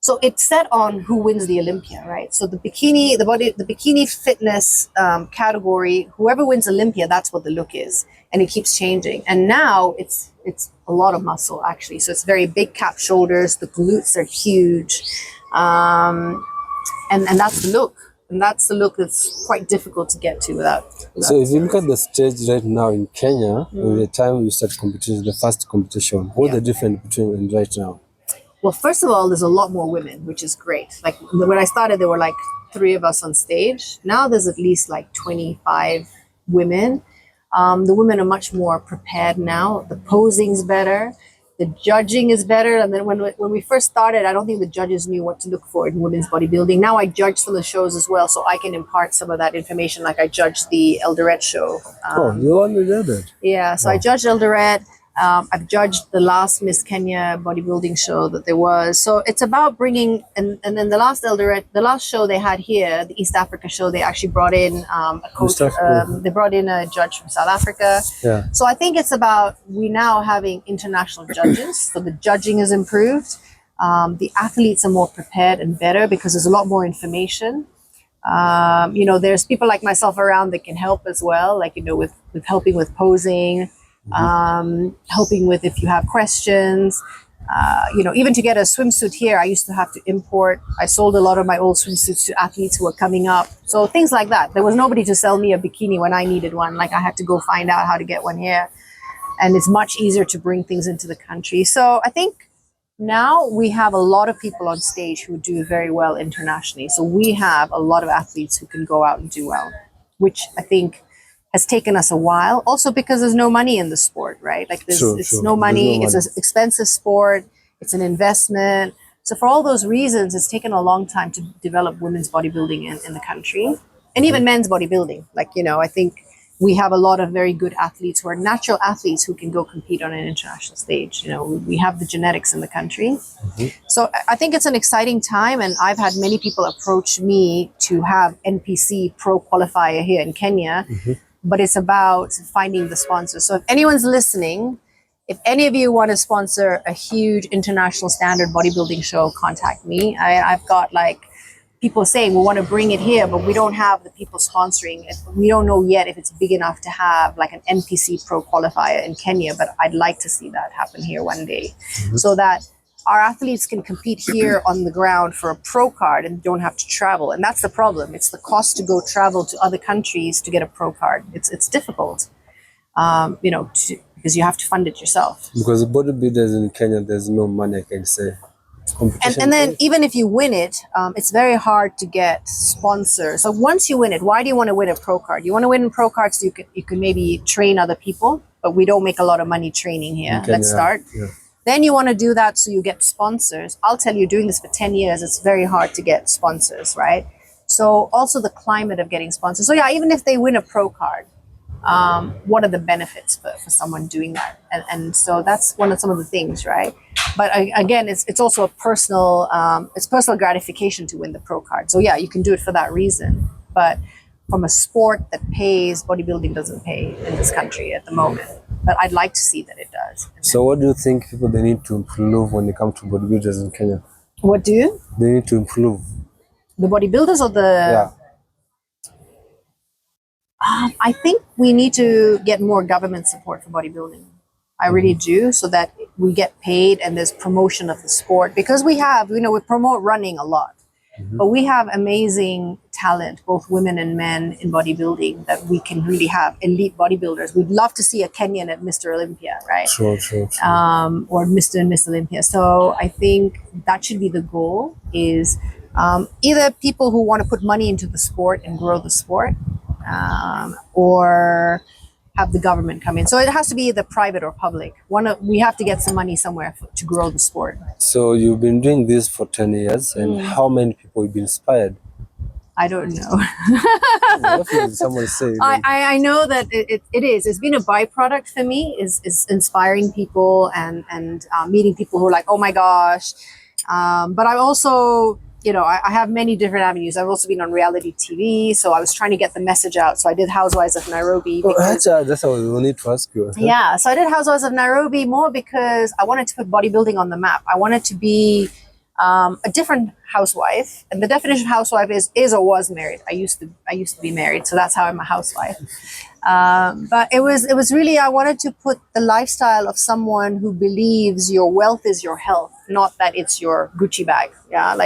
So it's set on who wins the Olympia, right? So the bikini fitness category, whoever wins Olympia, that's what the look is, and it keeps changing. And now it's a lot of muscle actually. So it's very big cap shoulders. The glutes are huge, and that's the look. And that's the look that's quite difficult to get to without. So if you look at the stage right now in Kenya, with the time you start competition, the first competition, what's the difference between and right now? Well, first of all, there's a lot more women, which is great. Like when I started, there were like 3 of us on stage. Now there's at least like 25 women. The women are much more prepared now. The posing's better. The judging is better. And then when we first started, I don't think the judges knew what to look for in women's bodybuilding. Now I judge some of the shows as well, so I can impart some of that information. Like I judged the Eldoret show. You only did it? Yeah, so I judged Eldoret. I've judged the last Miss Kenya bodybuilding show that there was. So it's about bringing, and then the last Eldoret, the last show they had here, the East Africa show, they actually brought in a coach. They brought in a judge from South Africa. Yeah. So I think it's about, we now having international judges. So the judging is improved. The athletes are more prepared and better because there's a lot more information. There's people like myself around that can help as well, like, with helping with posing, helping with if you have questions, even to get a swimsuit here, I used to have to import. I sold a lot of my old swimsuits to athletes who were coming up. So things like that. There was nobody to sell me a bikini when I needed one. Like I had to go find out how to get one here. And it's much easier to bring things into the country. So I think now we have a lot of people on stage who do very well internationally. So we have a lot of athletes who can go out and do well, which I think has taken us a while. Also because there's no money in the sport, right? Like it's no money. It's an expensive sport. It's an investment. So for all those reasons, it's taken a long time to develop women's bodybuilding in the country, and even men's bodybuilding. Like, I think we have a lot of very good athletes who are natural athletes who can go compete on an international stage. We have the genetics in the country. So I think it's an exciting time, and I've had many people approach me to have NPC pro qualifier here in Kenya, but it's about finding the sponsors. So if anyone's listening, if any of you want to sponsor a huge international standard bodybuilding show, contact me. I've got like people saying, we want to bring it here, but we don't have the people sponsoring it. We don't know yet if it's big enough to have like an NPC pro qualifier in Kenya, but I'd like to see that happen here one day, so that our athletes can compete here on the ground for a pro card and don't have to travel. And that's the problem. It's the cost to go travel to other countries to get a pro card. It's difficult, because you have to fund it yourself. Because the bodybuilders in Kenya, there's no money, I can say. And then even if you win it, it's very hard to get sponsors. So once you win it, why do you want to win a pro card? You want to win a pro card so you can maybe train other people, but we don't make a lot of money training here. Kenya, let's start. Yeah. Then you want to do that so you get sponsors. I'll tell you, doing this for 10 years, it's very hard to get sponsors, right? So also the climate of getting sponsors. So yeah, even if they win a pro card, what are the benefits for someone doing that? And so that's some of the things, right? But again, it's also a personal, it's personal gratification to win the pro card. So yeah, you can do it for that reason. But from a sport that pays, bodybuilding doesn't pay in this country at the moment. But I'd like to see that it does. So what do you think people they need to improve when it comes to bodybuilders in Kenya? What do you? They need to improve. The bodybuilders or the... Yeah. I think we need to get more government support for bodybuilding. I really do, so that we get paid and there's promotion of the sport. Because we have, we promote running a lot. But we have amazing talent, both women and men, in bodybuilding, that we can really have elite bodybuilders. We'd love to see a Kenyan at Mr. Olympia, right? Sure. Or Mr. and Miss Olympia. So I think that should be the goal, is either people who want to put money into the sport and grow the sport, or have the government come in. So it has to be either private or public. We have to get some money somewhere to grow the sport. So you've been doing this for 10 years, and how many people have been inspired? I don't know. Definitely someone say. I know that it is. It's been a byproduct for me, is inspiring people and meeting people who are like, oh my gosh. But I also, I have many different avenues. I've also been on reality TV, so I was trying to get the message out. So I did Housewives of Nairobi. That's what we need to ask you. Yeah, so I did Housewives of Nairobi more because I wanted to put bodybuilding on the map. I wanted to be a different housewife, and the definition of housewife is or was married. I used to be married, so that's how I'm a housewife. But it was really, I wanted to put the lifestyle of someone who believes your wealth is your health, not that it's your Gucci bag. Yeah,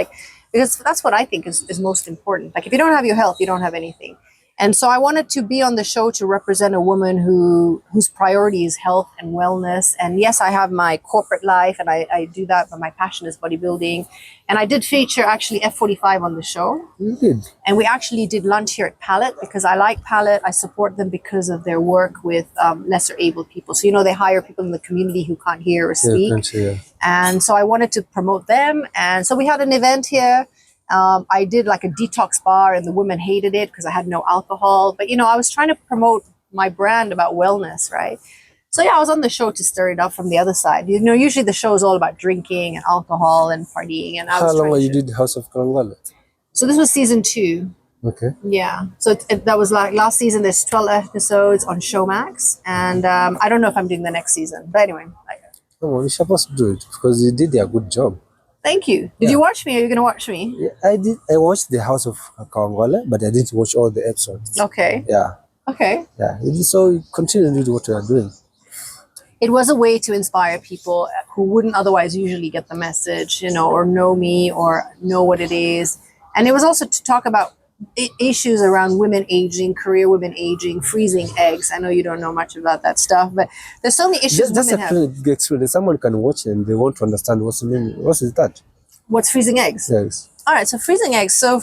because that's what I think is most important. Like, if you don't have your health, you don't have anything. And so I wanted to be on the show to represent a woman whose priority is health and wellness. And yes, I have my corporate life, and I do that, but my passion is bodybuilding. And I did feature actually F45 on the show. You did? And we actually did lunch here at Palette because I like Palette. I support them because of their work with lesser able people. So, they hire people in the community who can't hear or speak. Yeah. And so I wanted to promote them. And so we had an event here. I did like a detox bar, and the women hated it because I had no alcohol. But, I was trying to promote my brand about wellness, right? So, yeah, I was on the show to stir it up from the other side. Usually the show is all about drinking and alcohol and partying. And How long were you did House of Kalangala? So this was season 2. Okay. Yeah. So that was like last season. There's 12 episodes on Showmax. And I don't know if I'm doing the next season. But anyway. No, you're supposed to do it because you did a good job. Thank you. Did you watch me? Are you going to watch me? Yeah, I did. I watched the House of Kawangwala, but I didn't watch all the episodes. Okay. Yeah. Okay. Yeah. So you continue to do what you are doing. It was a way to inspire people who wouldn't otherwise usually get the message, or know me or know what it is. And it was also to talk about issues around women aging, career women aging, freezing eggs. I know you don't know much about that stuff, but there's so many issues women have. Just experience. Someone can watch it and they want to understand what is that? What's freezing eggs? Yes. All right, so freezing eggs. So,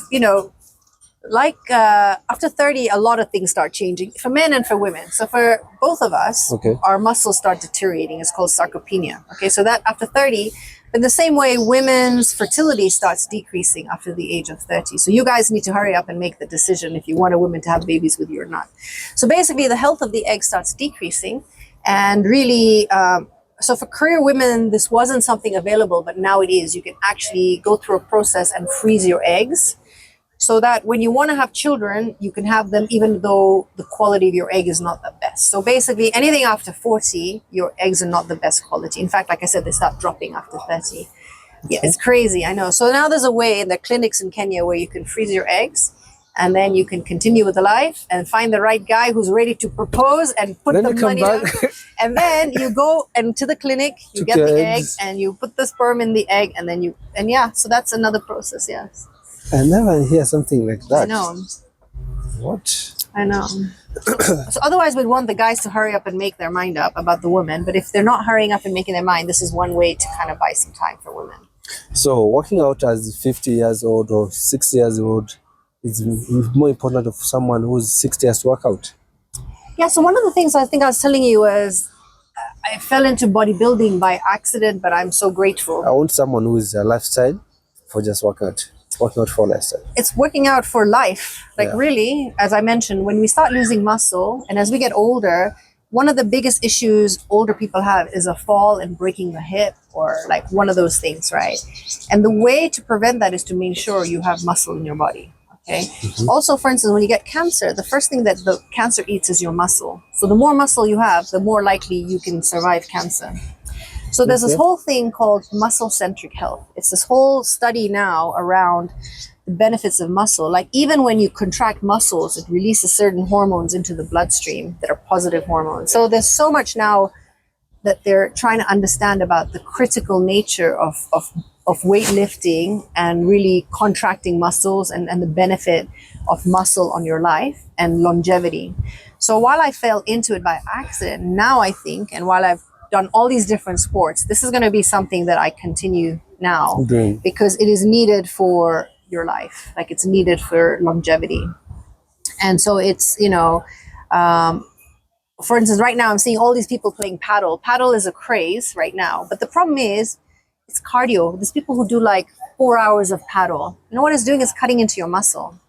after 30, a lot of things start changing for men and for women. So for both of us, our muscles start deteriorating. It's called sarcopenia. Okay, so that after 30, in the same way, women's fertility starts decreasing after the age of 30. So you guys need to hurry up and make the decision if you want a woman to have babies with you or not. So basically, the health of the egg starts decreasing. And really, so for career women, this wasn't something available, but now it is. You can actually go through a process and freeze your eggs, so that when you want to have children, you can have them even though the quality of your egg is not the best. So basically, anything after 40, your eggs are not the best quality. In fact, like I said, they start dropping after 30. Yeah, it's crazy, I know. So now there's a way in the clinics in Kenya where you can freeze your eggs, and then you can continue with the life and find the right guy who's ready to propose and put the money down. And then you go into the clinic, you get the egg, and you put the sperm in the egg, and then so that's another process, yes. I never hear something like that. I know. What? I know. So otherwise, we'd want the guys to hurry up and make their mind up about the women. But if they're not hurrying up and making their mind, this is one way to kind of buy some time for women. So working out as 50 years old or 60 years old is more important for someone who's 60 years to work out. Yeah, so one of the things I think I was telling you was I fell into bodybuilding by accident, but I'm so grateful. I want someone who is a lifestyle for just working out for lifestyle. It's working out for life. Really, as I mentioned, when we start losing muscle and as we get older, one of the biggest issues older people have is a fall and breaking the hip or like one of those things, right? And the way to prevent that is to make sure you have muscle in your body. Okay. Mm-hmm. Also, for instance, when you get cancer, the first thing that the cancer eats is your muscle. So the more muscle you have, the more likely you can survive cancer. So there's this whole thing called muscle-centric health. It's this whole study now around the benefits of muscle. Like even when you contract muscles, it releases certain hormones into the bloodstream that are positive hormones. So there's so much now that they're trying to understand about the critical nature of weightlifting and really contracting muscles and the benefit of muscle on your life and longevity. So while I fell into it by accident, now I think, and while I've done all these different sports, this is going to be something that I continue now because it is needed for your life. Like it's needed for longevity. And so it's, for instance, right now I'm seeing all these people playing paddle. Paddle is a craze right now, but the problem is it's cardio. There's people who do like 4 hours of paddle. You know what it's doing? Is cutting into your muscle.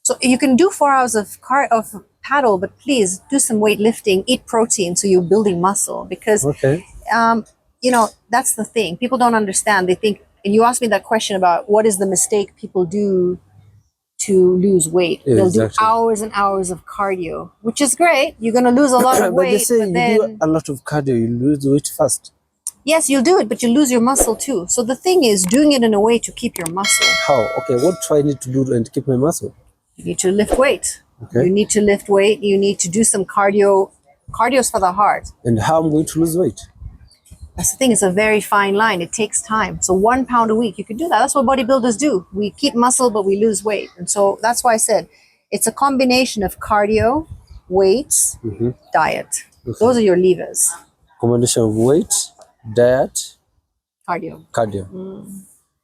So you can do 4 hours of paddle, but please do some weightlifting, eat protein, so you're building muscle. Because you know, that's the thing. People don't understand. They think, and you asked me that question about what is the mistake people do to lose weight. Yeah, they'll do hours and hours of cardio, which is great. You're going to lose a lot of weight. But they say you do a lot of cardio, you lose weight fast. Yes, you'll do it, but you lose your muscle too. So the thing is doing it in a way to keep your muscle. How? Okay, what do I need to do to keep my muscle? You need to lift weight. Okay. You need to lift weight. You need to do some cardio. Cardio is for the heart. And how I'm going to lose weight? That's the thing. It's a very fine line. It takes time. So 1 pound a week, you could do that. That's what bodybuilders do. We keep muscle, but we lose weight. And so that's why I said it's a combination of cardio, weights, diet. Okay. Those are your levers. Combination of weight, diet, cardio.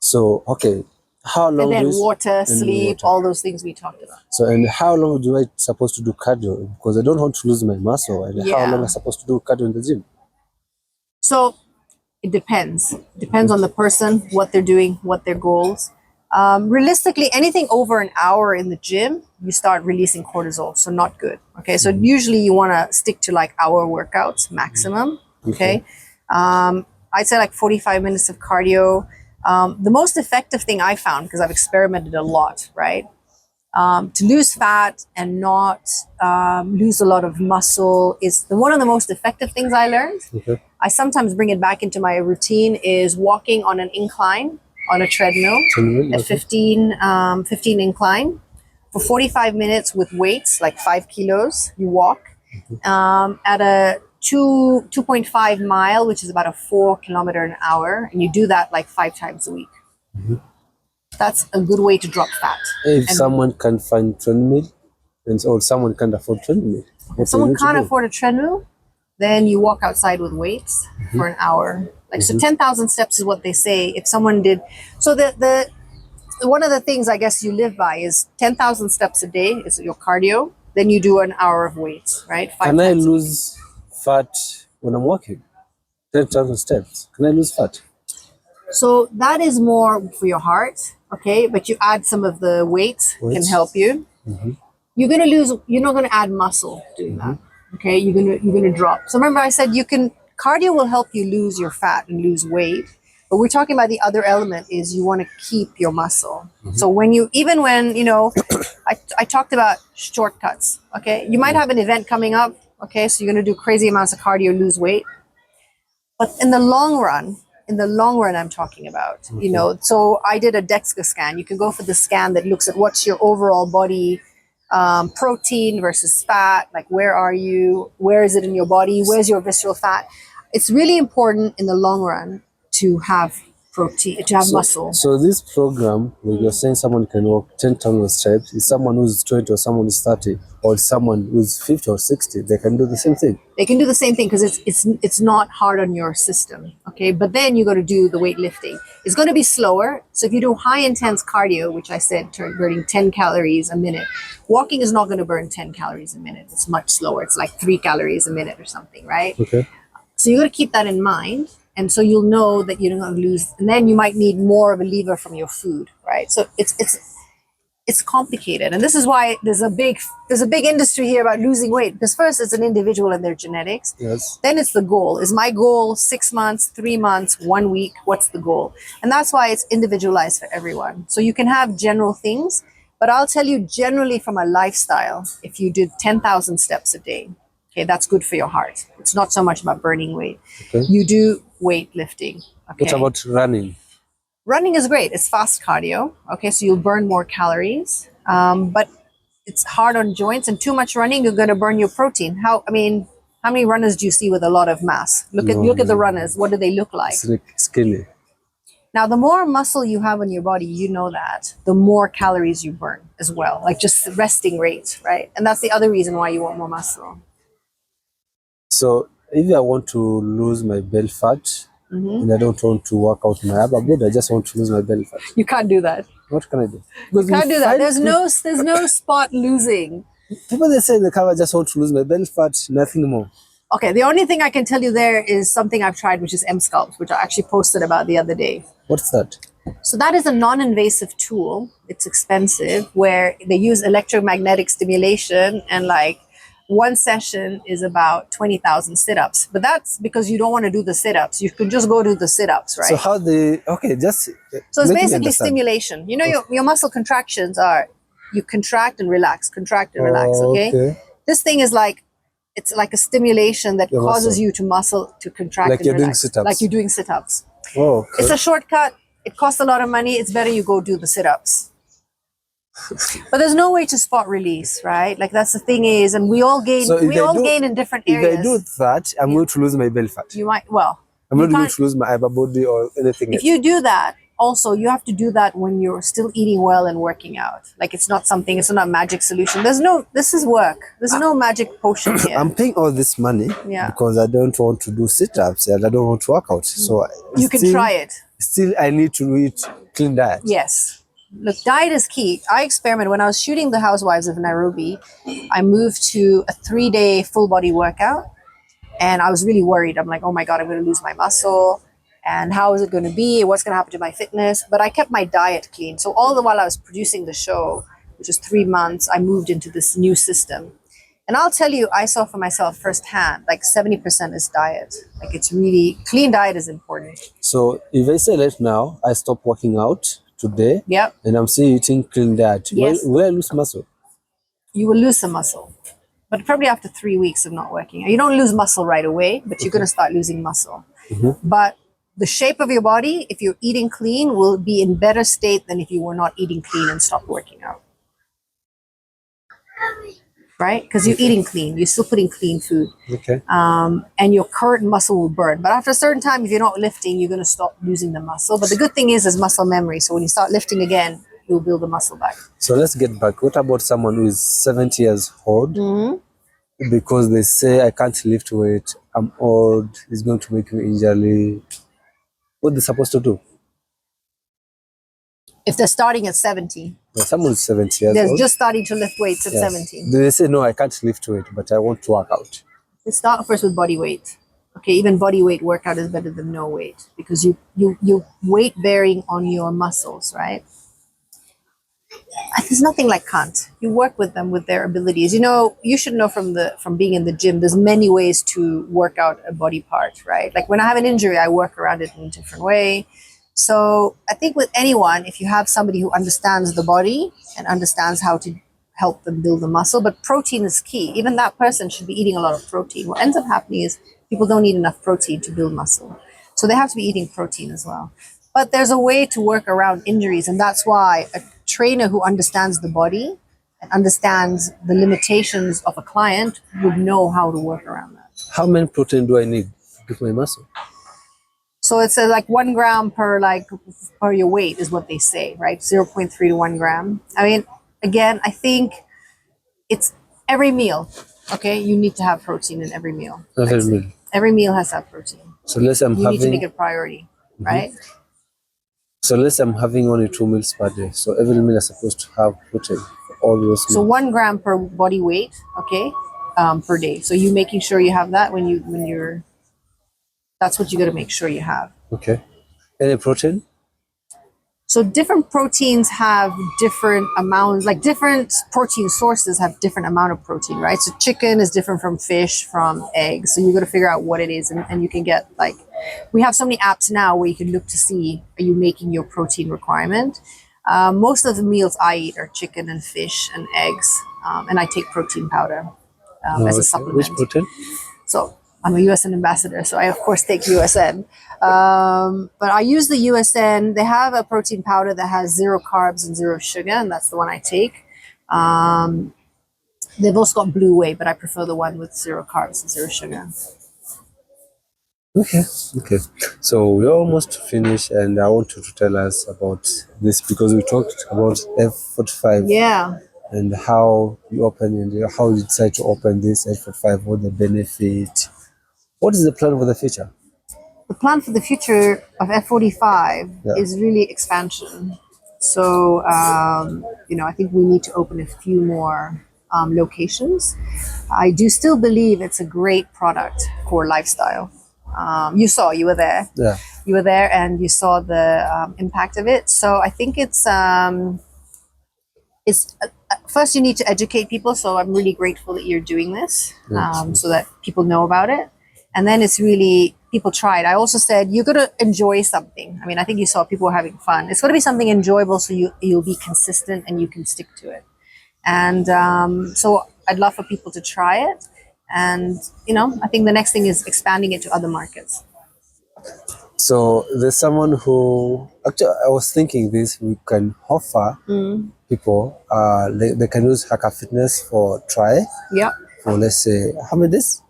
So, okay. How long? And then water, sleep, all those things we talked about. So, and how long do I supposed to do cardio? Because I don't want to lose my muscle. And how long am I supposed to do cardio in the gym? So it depends. It depends on the person, what they're doing, what their goals. Realistically, anything over an hour in the gym, you start releasing cortisol. So not good. Okay. So usually you want to stick to like hour workouts maximum. Okay. I'd say like 45 minutes of cardio. The most effective thing I found, because I've experimented a lot, right? To lose fat and not lose a lot of muscle is one of the most effective things I learned. Okay. I sometimes bring it back into my routine is walking on an incline on a treadmill at 15 incline for 45 minutes with weights, like 5 kilos. You walk at a 2.5 mile, which is about a 4 kilometer an hour. And you do that like 5 times a week. That's a good way to drop fat. If someone can find treadmill, or someone can't afford treadmill. If someone can't afford a treadmill, then you walk outside with weights for an hour. Like so 10,000 steps is what they say. If someone did, so the one of the things I guess you live by is 10,000 steps a day is your cardio. Then you do an hour of weights, right? Can I lose fat when I'm walking? 10,000 steps. Can I lose fat? So that is more for your heart, okay? But you add some of the weights can help you. You're gonna lose. You're not gonna add muscle doing that, okay? You're gonna drop. So remember, I said cardio will help you lose your fat and lose weight. But we're talking about the other element is you want to keep your muscle. So when you know, I talked about shortcuts. Okay, you might have an event coming up. Okay, so you're gonna do crazy amounts of cardio, lose weight. But in the long run, I'm talking about, you know, so I did a DEXA scan. You can go for the scan that looks at what's your overall body protein versus fat. Like, where are you? Where is it in your body? Where's your visceral fat? It's really important in the long run to have protein, to have muscle. So this program, where you're saying someone can walk 10,000 steps, is someone who's 20 or someone who's 30 or someone who's 50 or 60, they can do the same thing. They can do the same thing because it's not hard on your system, okay? But then you got to do the weightlifting. It's going to be slower. So if you do high intense cardio, which I said burning 10 calories a minute, walking is not going to burn 10 calories a minute. It's much slower. It's like 3 calories a minute or something, right? Okay. So you got to keep that in mind. And so you'll know that you're not going to lose. And then you might need more of a lever from your food, right? So it's complicated. And this is why there's a big industry here about losing weight. Because first it's an individual and their genetics. Yes. Then it's the goal. Is my goal 6 months, 3 months, 1 week? What's the goal? And that's why it's individualized for everyone. So you can have general things, but I'll tell you generally from a lifestyle, if you did 10,000 steps a day, okay, that's good for your heart. It's not so much about burning weight. Okay. You do weightlifting. Okay. What about running? Running is great. It's fast cardio. Okay, so you'll burn more calories, but it's hard on joints. And too much running, you're going to burn your protein. How many runners do you see with a lot of mass? Look at the runners. What do they look like? Skinny. Now, the more muscle you have on your body, you know that, the more calories you burn as well. Like just resting rate, right? And that's the other reason why you want more muscle. So if I want to lose my belly fat and I don't want to work out my upper body, I just want to lose my belly fat. You can't do that. What can I do? You can't do that. There's no spot losing. People they say in the cover just want to lose my belly fat, nothing more. Okay, the only thing I can tell you there is something I've tried, which is M-Sculpt, which I actually posted about the other day. What's that? So that is a non-invasive tool. It's expensive, where they use electromagnetic stimulation, and like one session is about 20,000 sit-ups. But that's because you don't want to do the sit-ups. You can just go do the sit-ups, right? So how they? Okay, just So it's make me basically understand. stimulation. You know, your muscle contractions are you contract and relax, contract and relax. Okay. This thing is like it's like a stimulation that Your causes muscle. you to muscle to contract Like and you're doing relax, sit-ups. like you're doing sit-ups. Oh, okay. It's a shortcut. It costs a lot of money. It's better you go do the sit-ups. But there's no way to spot release, right? Like that's the thing is, and we all gain. So if We I all do- gain in different If areas. I do that, I'm going to lose my belly fat. You might. Well, I'm you not going can't- to lose my upper body or anything if else. you do that, also you have to do that when you're still eating well and working out. Like it's not something. It's not a magic solution. There's no. This is work. There's no magic potion here. I'm paying all this money Yeah. because I don't want to do sit-ups and I don't want to work out. So You can try it. Still, I need to eat clean diet. Yes. Look, diet is key. I experimented when I was shooting The Housewives of Nairobi. I moved to a 3-day full body workout, and I was really worried. I'm like, oh my God, I'm going to lose my muscle. And how is it going to be? What's going to happen to my fitness? But I kept my diet clean. So all the while I was producing the show, which was 3 months, I moved into this new system. And I'll tell you, I saw for myself firsthand, like 70% is diet. Like it's really, clean diet is important. So if I say right now, I stop working out today, Yep. and I'm still eating clean diet, Yes. will I lose muscle? You will lose some muscle, but probably after 3 weeks of not working. You don't lose muscle right away, but you're going to start losing muscle. But the shape of your body, if you're eating clean, will be in better state than if you were not eating clean and stopped working out. Right? Because you're eating clean, you're still putting clean food, Okay. and your current muscle will burn. But after a certain time, if you're not lifting, you're going to stop losing the muscle. But the good thing is there's muscle memory. So when you start lifting again, you'll build the muscle back. So let's get back. What about someone who is 70 years old? Because they say, I can't lift weight, I'm old, it's going to make me injury. What are they supposed to do? If they're starting at 70, Someone is 70 years they're old. just starting to lift weights at Yes. 70. They say, no, I can't lift weight, but I want to work out. You start first with body weight. Okay, even body weight workout is better than no weight because you weight bearing on your muscles, right? There's nothing like can't. You work with them with their abilities. You know, you should know from being in the gym, there's many ways to work out a body part, right? Like when I have an injury, I work around it in a different way. So I think with anyone, if you have somebody who understands the body and understands how to help them build the muscle, but protein is key. Even that person should be eating a lot of protein. What ends up happening is people don't eat enough protein to build muscle. So they have to be eating protein as well. But there's a way to work around injuries. And that's why a trainer who understands the body and understands the limitations of a client would know how to work around that. How many protein do I need to build my muscle? So it's like 1 gram per your weight is what they say, right? 0.3 to 1 gram. I mean, again, I think it's every meal. Okay, you need to have protein in every meal. Every meal. Every meal has to have protein. So let's say You need to make it a priority, right? So let's say I'm having only 2 meals per day. So every meal is supposed to have protein. All those So meals. 1 gram per body weight, okay, per day. So you making sure you have that when you're. That's what you got to make sure you have. Okay. Any protein? So different proteins have different amounts, like different protein sources have different amount of protein, right? So chicken is different from fish, from eggs. So you got to figure out what it is. And you can get we have so many apps now where you can look to see, are you making your protein requirement? Most of the meals I eat are chicken and fish and eggs. And I take protein powder as a supplement. Which protein? So I'm a USN ambassador, so I of course take USN. But I use the USN. They have a protein powder that has 0 carbs and 0 sugar, and that's the one I take. They've also got Blue Whey, but I prefer the one with 0 carbs and 0 sugar. Okay. So we're almost finished, and I want you to tell us about this because we talked about F45. Yeah. And how you open and how you decide to open this F45, what the benefit. What is the plan for the future? The plan for the future of F45 is really expansion. So, I think we need to open a few more locations. I do still believe it's a great product for lifestyle. You were there. Yeah. You were there and you saw the impact of it. So I think it's first you need to educate people. So I'm really grateful that you're doing this so that people know about it. And then it's really people try it. I also said you're going to enjoy something. I mean, I think you saw people were having fun. It's going to be something enjoyable so you'll be consistent and you can stick to it. And so I'd love for people to try it. And, I think the next thing is expanding it to other markets. So there's someone who actually I was thinking this we can offer people they can use Haka Fitness for try Yeah. for let's say how many days?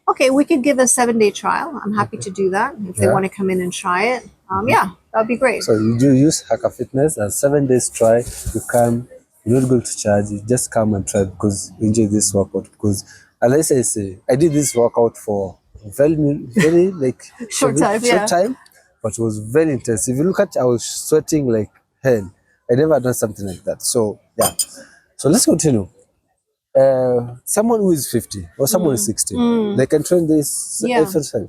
Okay, we could give a 7-day trial. I'm happy to do that if they want to come in and try it. Yeah, that'd be great. So you do use Haka Fitness and 7 days try. You come, you're not going to charge. You just come and try because you enjoy this workout. Because unless I say I did this workout for very like Short time, but it was very intense. If you look at, I was sweating like hell. I never done something like that. So yeah. So let's continue. Someone who is 50 or someone who is 60, they can train this exercise.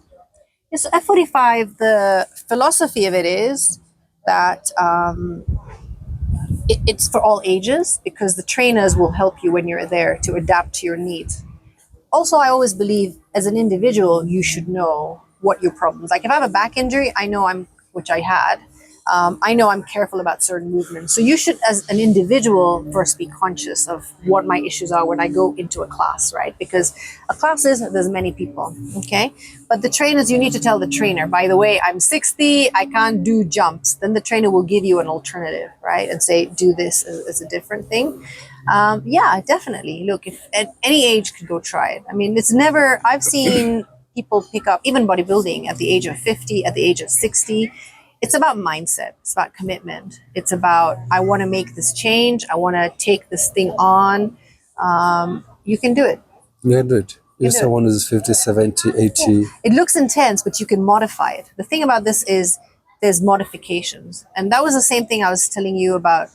Yes, F45, the philosophy of it is that it's for all ages because the trainers will help you when you're there to adapt to your needs. Also, I always believe as an individual, you should know what your problems. Like if I have a back injury, I know which I had. I know I'm careful about certain movements. So you should, as an individual, first be conscious of what my issues are when I go into a class, right? Because a class there's many people, okay? But the trainers, you need to tell the trainer, by the way, I'm 60, I can't do jumps. Then the trainer will give you an alternative, right? And say, do this as a different thing. Yeah, definitely. Look, if at any age could go try it. I mean, I've seen people pick up even bodybuilding at the age of 50, at the age of 60. It's about mindset. It's about commitment. It's about, I want to make this change. I want to take this thing on. You can do it. You can do it. If someone is 50, 70, 80. Yeah. It looks intense, but you can modify it. The thing about this is there's modifications. And that was the same thing I was telling you about.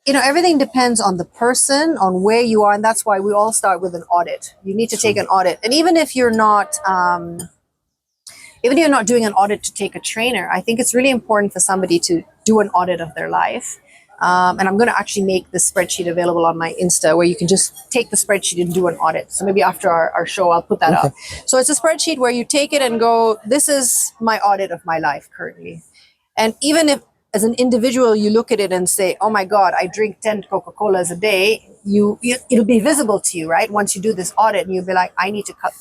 Everything depends on the person, on where you are. And that's why we all start with an audit. You need to take an audit. And even if you're not doing an audit to take a trainer, I think it's really important for somebody to do an audit of their life. And I'm going to actually make this spreadsheet available on my Insta where you can just take the spreadsheet and do an audit. So maybe after our show, I'll put that up. So it's a spreadsheet where you take it and go, this is my audit of my life currently. And even if as an individual, you look at it and say, oh my God, I drink 10 Coca-Colas a day. It'll be visible to you, right? Once you do this audit and you'll be like, I need to cut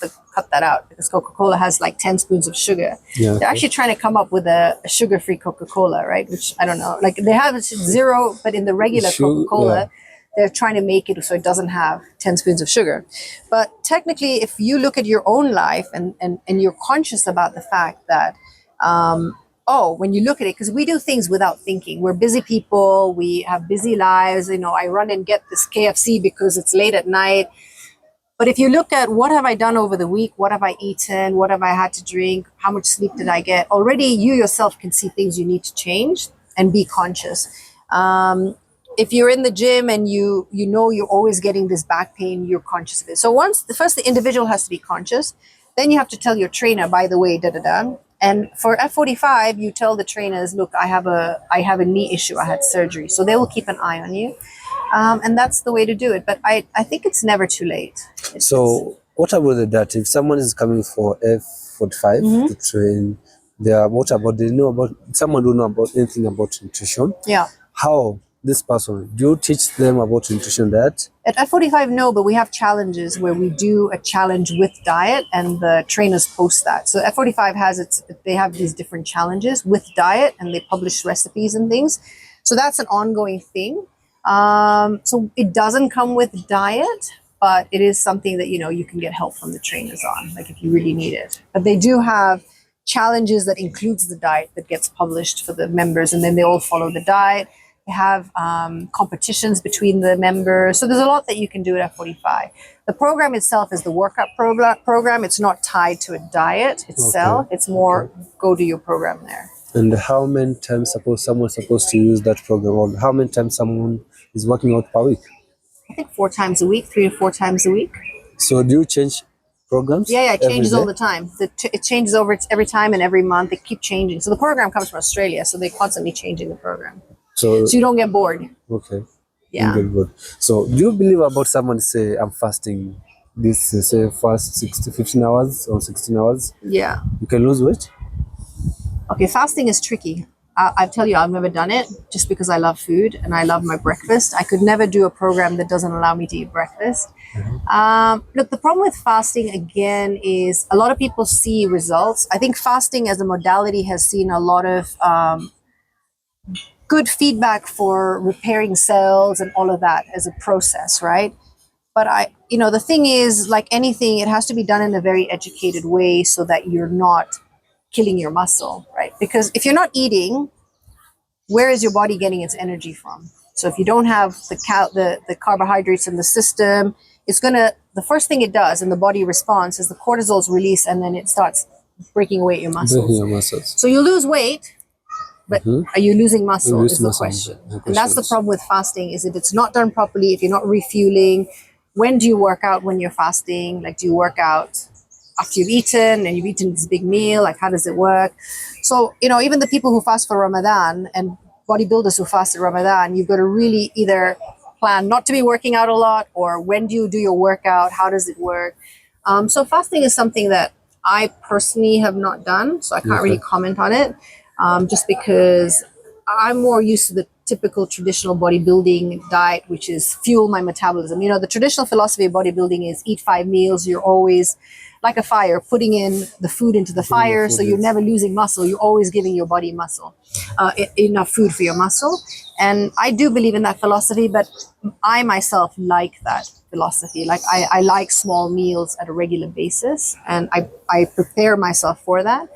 that out because Coca-Cola has like 10 spoons of sugar. Yeah, they're actually trying to come up with a sugar-free Coca-Cola, right? Which I don't know, like they have zero, but in the regular Coca-Cola, they're trying to make it so it doesn't have 10 spoons of sugar. But technically, if you look at your own life and you're conscious about the fact that, when you look at it, because we do things without thinking. We're busy people. We have busy lives. I run and get this KFC because it's late at night. But if you look at what have I done over the week? What have I eaten? What have I had to drink? How much sleep did I get? Already you yourself can see things you need to change and be conscious. If you're in the gym and you know you're always getting this back pain, you're conscious of it. So first the individual has to be conscious. Then you have to tell your trainer, by the way, da-da-da. And for F45, you tell the trainers, look, I have a knee issue. I had surgery. So they will keep an eye on you. And that's the way to do it. But I think it's never too late. What about that? If someone is coming for F45 to train, someone who know about anything about nutrition? Yeah. How this person, do you teach them about nutrition diet? At F45, no, but we have challenges where we do a challenge with diet and the trainers post that. So F45 they have these different challenges with diet and they publish recipes and things. So that's an ongoing thing. So it doesn't come with diet, but it is something that, you can get help from the trainers on, like if you really need it. But they do have challenges that includes the diet that gets published for the members, and then they all follow the diet. They have competitions between the members. So there's a lot that you can do at F45. The program itself is the workout program. It's not tied to a diet itself. Okay. It's more go do your program there. And how many times someone's supposed to use that program? Or how many times someone is working out per week? I think 4 times a week, 3 to 4 times a week. So do you change programs? Yeah, it every changes day? all the time. It changes over every time and every month. They keep changing. So the program comes from Australia, so they're constantly changing the program. So So you don't get bored. okay. Yeah. Good, good. So do you believe about someone say I'm fasting this say fast 15 hours or 16 hours? Yeah. You can lose weight? Okay, fasting is tricky. I tell you, I've never done it just because I love food and I love my breakfast. I could never do a program that doesn't allow me to eat breakfast. Look, the problem with fasting again is a lot of people see results. I think fasting as a modality has seen a lot of good feedback for repairing cells and all of that as a process, right? But the thing is, like anything, it has to be done in a very educated way so that you're not killing your muscle, right? Because if you're not eating, where is your body getting its energy from? So if you don't have the carbohydrates in the system, the first thing it does and the body responds is the cortisol's release, and then it starts breaking away your muscles. Breaking your muscles. So you lose weight, but are you losing muscle lose is the muscle, question. the And that's the questions. problem with fasting, is if it's not done properly, if you're not refueling. When do you work out when you're fasting? Like, do you work out after you've eaten and you've eaten this big meal? Like, how does it work? So, even the people who fast for Ramadan and bodybuilders who fast at Ramadan, you've got to really either plan not to be working out a lot, or when do you do your workout? How does it work? So fasting is something that I personally have not done, so I can't really comment on it, just because I'm more used to the typical traditional bodybuilding diet, which is fuel my metabolism. The traditional philosophy of bodybuilding is eat 5 meals. You're always like a fire, putting in the food into the fire, so you're never losing muscle. You're always giving your body muscle, enough food for your muscle. And I do believe in that philosophy, but I myself like that philosophy. Like, I like small meals at a regular basis, and I prepare myself for that.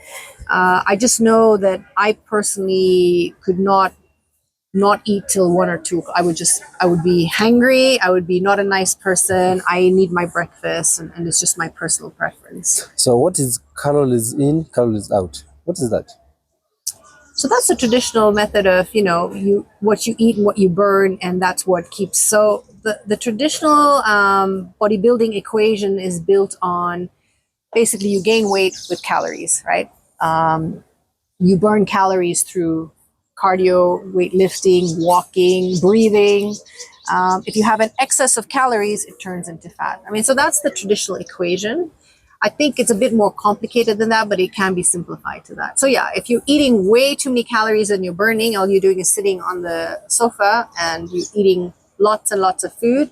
I just know that I personally could not eat till 1 or 2. I would be hangry. I would be not a nice person. I need my breakfast, and it's just my personal preference. So what is calories in, calories out? What is that? So that's the traditional method of, what you eat and what you burn, and that's what keeps. So the traditional bodybuilding equation is built on, basically, you gain weight with calories, right? You burn calories through cardio, weightlifting, walking, breathing. If you have an excess of calories, it turns into fat. So that's the traditional equation. I think it's a bit more complicated than that, but it can be simplified to that. So yeah, if you're eating way too many calories and you're burning, all you're doing is sitting on the sofa and you're eating lots and lots of food,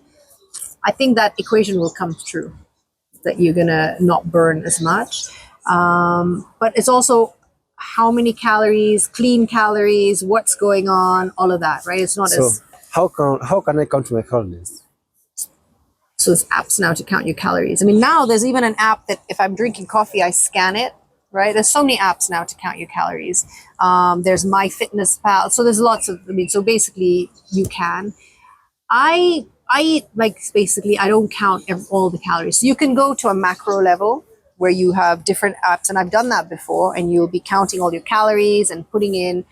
I think that equation will come true, that you're gonna not burn as much. But it's also how many calories, clean calories, what's going on, all of that, right? It's not So as how can I count my calories? So there's apps now to count your calories. Now there's even an app that if I'm drinking coffee, I scan it, right? There's so many apps now to count your calories. There's MyFitnessPal. So there's lots of, so basically you can. I eat, like, basically, I don't count all the calories. So you can go to a macro level where you have different apps, and I've done that before, and you'll be counting all your calories and putting in,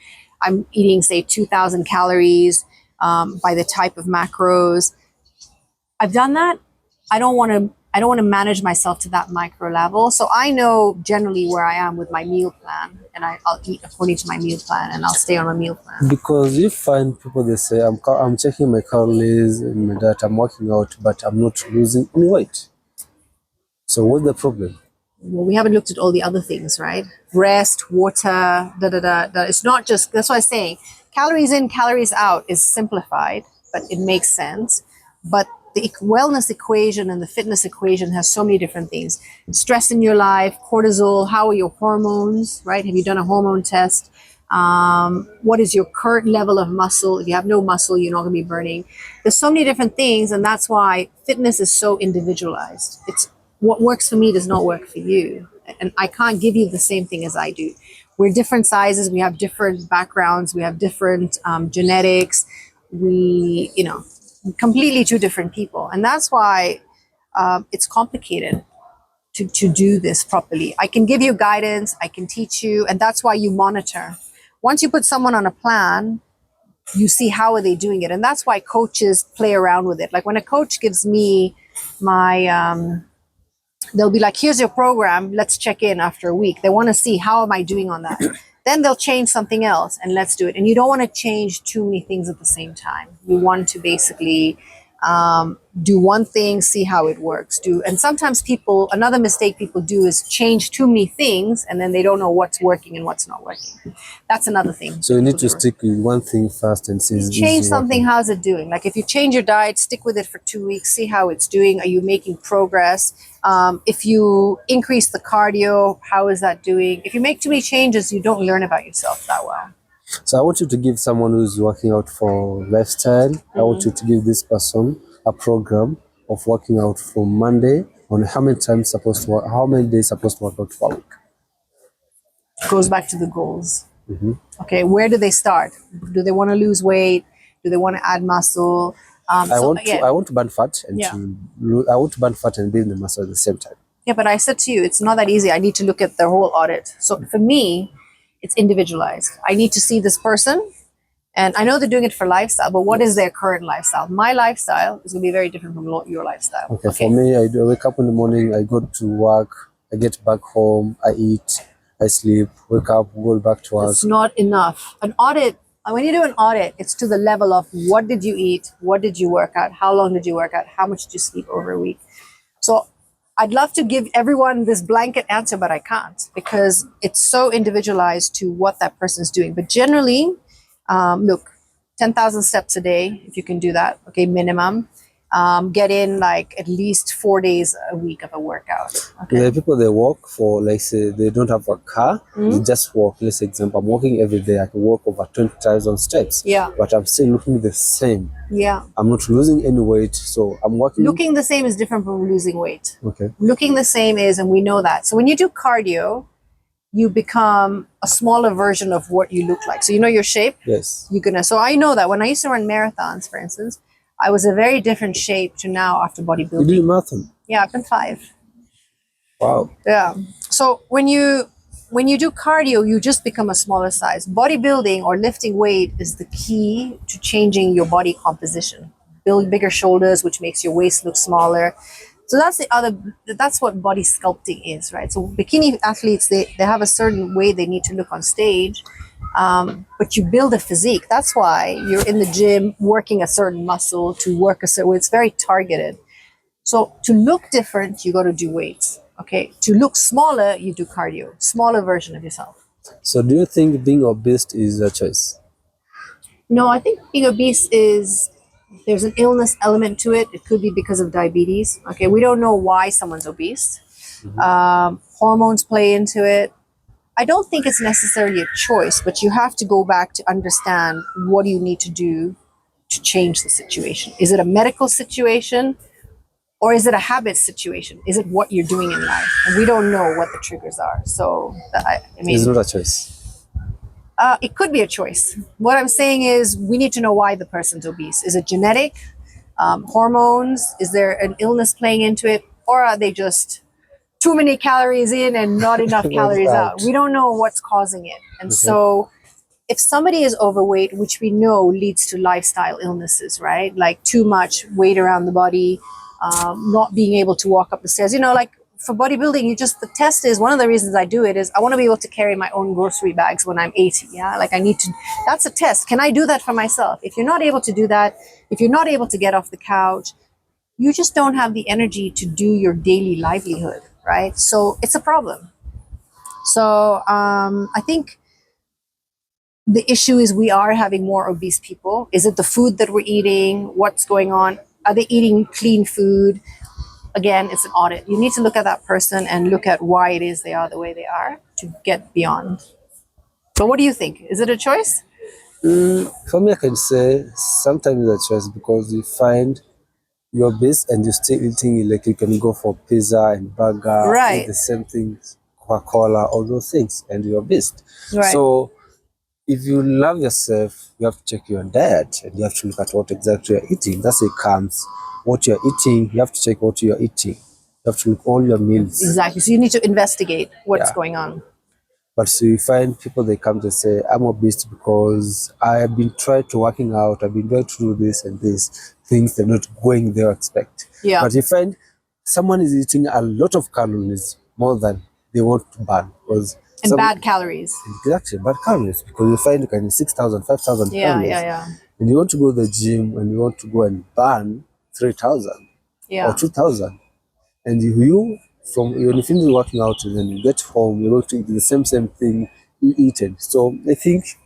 I'm eating, say, 2,000 calories by the type of macros. I've done that. I don't want to manage myself to that micro level. So I know generally where I am with my meal plan, and I'll eat according to my meal plan, and I'll stay on a meal plan. Because you find people, they say I'm checking my calories and that I'm working out, but I'm not losing any weight. So what's the problem? Well, we haven't looked at all the other things, right? Rest, water, It's not just, that's why I'm saying calories in, calories out is simplified, but it makes sense. But the wellness equation and the fitness equation has so many different things. Stress in your life, cortisol, how are your hormones, right? Have you done a hormone test? What is your current level of muscle? If you have no muscle, you're not going to be burning. There's so many different things, and that's why fitness is so individualized. It's what works for me does not work for you. And I can't give you the same thing as I do. We're different sizes. We have different backgrounds. We have different genetics. We, completely two different people. And that's why it's complicated to do this properly. I can give you guidance. I can teach you. And that's why you monitor. Once you put someone on a plan, you see how are they doing it. And that's why coaches play around with it. Like when a coach gives me my, they'll be like, here's your program. Let's check in after a week. They want to see how am I doing on that. Then they'll change something else and let's do it. And you don't want to change too many things at the same time. You want to basically do one thing, see how it works. And sometimes another mistake people do is change too many things and then they don't know what's working and what's not working. That's another thing. So you need to stick with one thing first and see. Change something, how's it doing? Like if you change your diet, stick with it for 2 weeks, see how it's doing. Are you making progress? If you increase the cardio, how is that doing? If you make too many changes, you don't learn about yourself that well. So I want you to give someone who's working out for lifestyle, I want you to give this person a program of working out from Monday on how many days supposed to work out per week. Goes back to the goals. Okay, where do they start? Do they want to lose weight? Do they want to add muscle? I want to burn fat and I want to burn fat and build the muscle at the same time. Yeah, but I said to you, it's not that easy. I need to look at their whole audit. So for me, it's individualized. I need to see this person, and I know they're doing it for lifestyle, but what is their current lifestyle? My lifestyle is going to be very different from your lifestyle. Okay, for me, I wake up in the morning, I go to work, I get back home, I eat, I sleep, wake up, go back to work. It's not enough. An audit, when you do an audit, it's to the level of what did you eat, what did you work out, how long did you work out, how much did you sleep over a week. So I'd love to give everyone this blanket answer, but I can't because it's so individualized to what that person's doing. But generally, look, 10,000 steps a day, if you can do that, okay, minimum. Get in like at least 4 days a week of a workout. Okay? There are people that walk for, like, say, they don't have a car, they just walk. Let's say, example, I'm walking every day, I can walk over 20,000 steps. Yeah. But I'm still looking the same. Yeah. I'm not losing any weight, so I'm walking. Looking the same is different from losing weight. Okay. Looking the same is, and we know that. So when you do cardio, you become a smaller version of what you look like. So you know your shape? Yes. So I know that when I used to run marathons, for instance, I was a very different shape to now after bodybuilding. You did a marathon? Yeah, I've been 5. Wow. Yeah. So when you do cardio, you just become a smaller size. Bodybuilding or lifting weight is the key to changing your body composition. Build bigger shoulders, which makes your waist look smaller. So that's what body sculpting is, right? So bikini athletes, they have a certain way they need to look on stage. But you build a physique. That's why you're in the gym working a certain muscle to work a certain way. It's very targeted. So to look different, you got to do weights. Okay. To look smaller, you do cardio. Smaller version of yourself. So do you think being obese is a choice? No, I think being obese there's an illness element to it. It could be because of diabetes. Okay. We don't know why someone's obese. Hormones play into it. I don't think it's necessarily a choice, but you have to go back to understand what do you need to do to change the situation. Is it a medical situation or is it a habit situation? Is it what you're doing in life? And we don't know what the triggers are. So, I mean, It's not a choice. It could be a choice. What I'm saying is we need to know why the person's obese. Is it genetic? Hormones? Is there an illness playing into it? Or are they just too many calories in and not enough calories out? We don't know what's causing it. And so if somebody is overweight, which we know leads to lifestyle illnesses, right? Like too much weight around the body, not being able to walk up the stairs. You know, like for bodybuilding, the test is, one of the reasons I do it is I want to be able to carry my own grocery bags when I'm 80. Yeah. Like that's a test. Can I do that for myself? If you're not able to do that, if you're not able to get off the couch, you just don't have the energy to do your daily livelihood. Right? So it's a problem. So I think the issue is we are having more obese people. Is it the food that we're eating? What's going on? Are they eating clean food? Again, it's an audit. You need to look at that person and look at why it is they are the way they are to get beyond. So what do you think? Is it a choice? For me, I can say sometimes it's a choice because you find you're obese and you're still eating, like you can go for pizza and burger, right? Eat the same things, Coca-Cola, all those things, and you're obese. Right. So if you love yourself, you have to check your diet and you have to look at what exactly you're eating. That's it comes. What you're eating, you have to check what you're eating. You have to look all your meals. Exactly. So you need to investigate what's going on. But so you find people, they come to say, I'm obese because I have been trying to working out, I've been trying to do this and this, things they're not going they expect. Yeah. But you find someone is eating a lot of calories more than they want to burn. And bad calories. Exactly, bad calories. Because you find you can eat 6,000, 5,000 calories. Yeah. And you want to go to the gym and you want to go and burn 3,000 or 2,000. And you from when you finish working out and then you get home, you're going to eat the same thing you eaten. So I think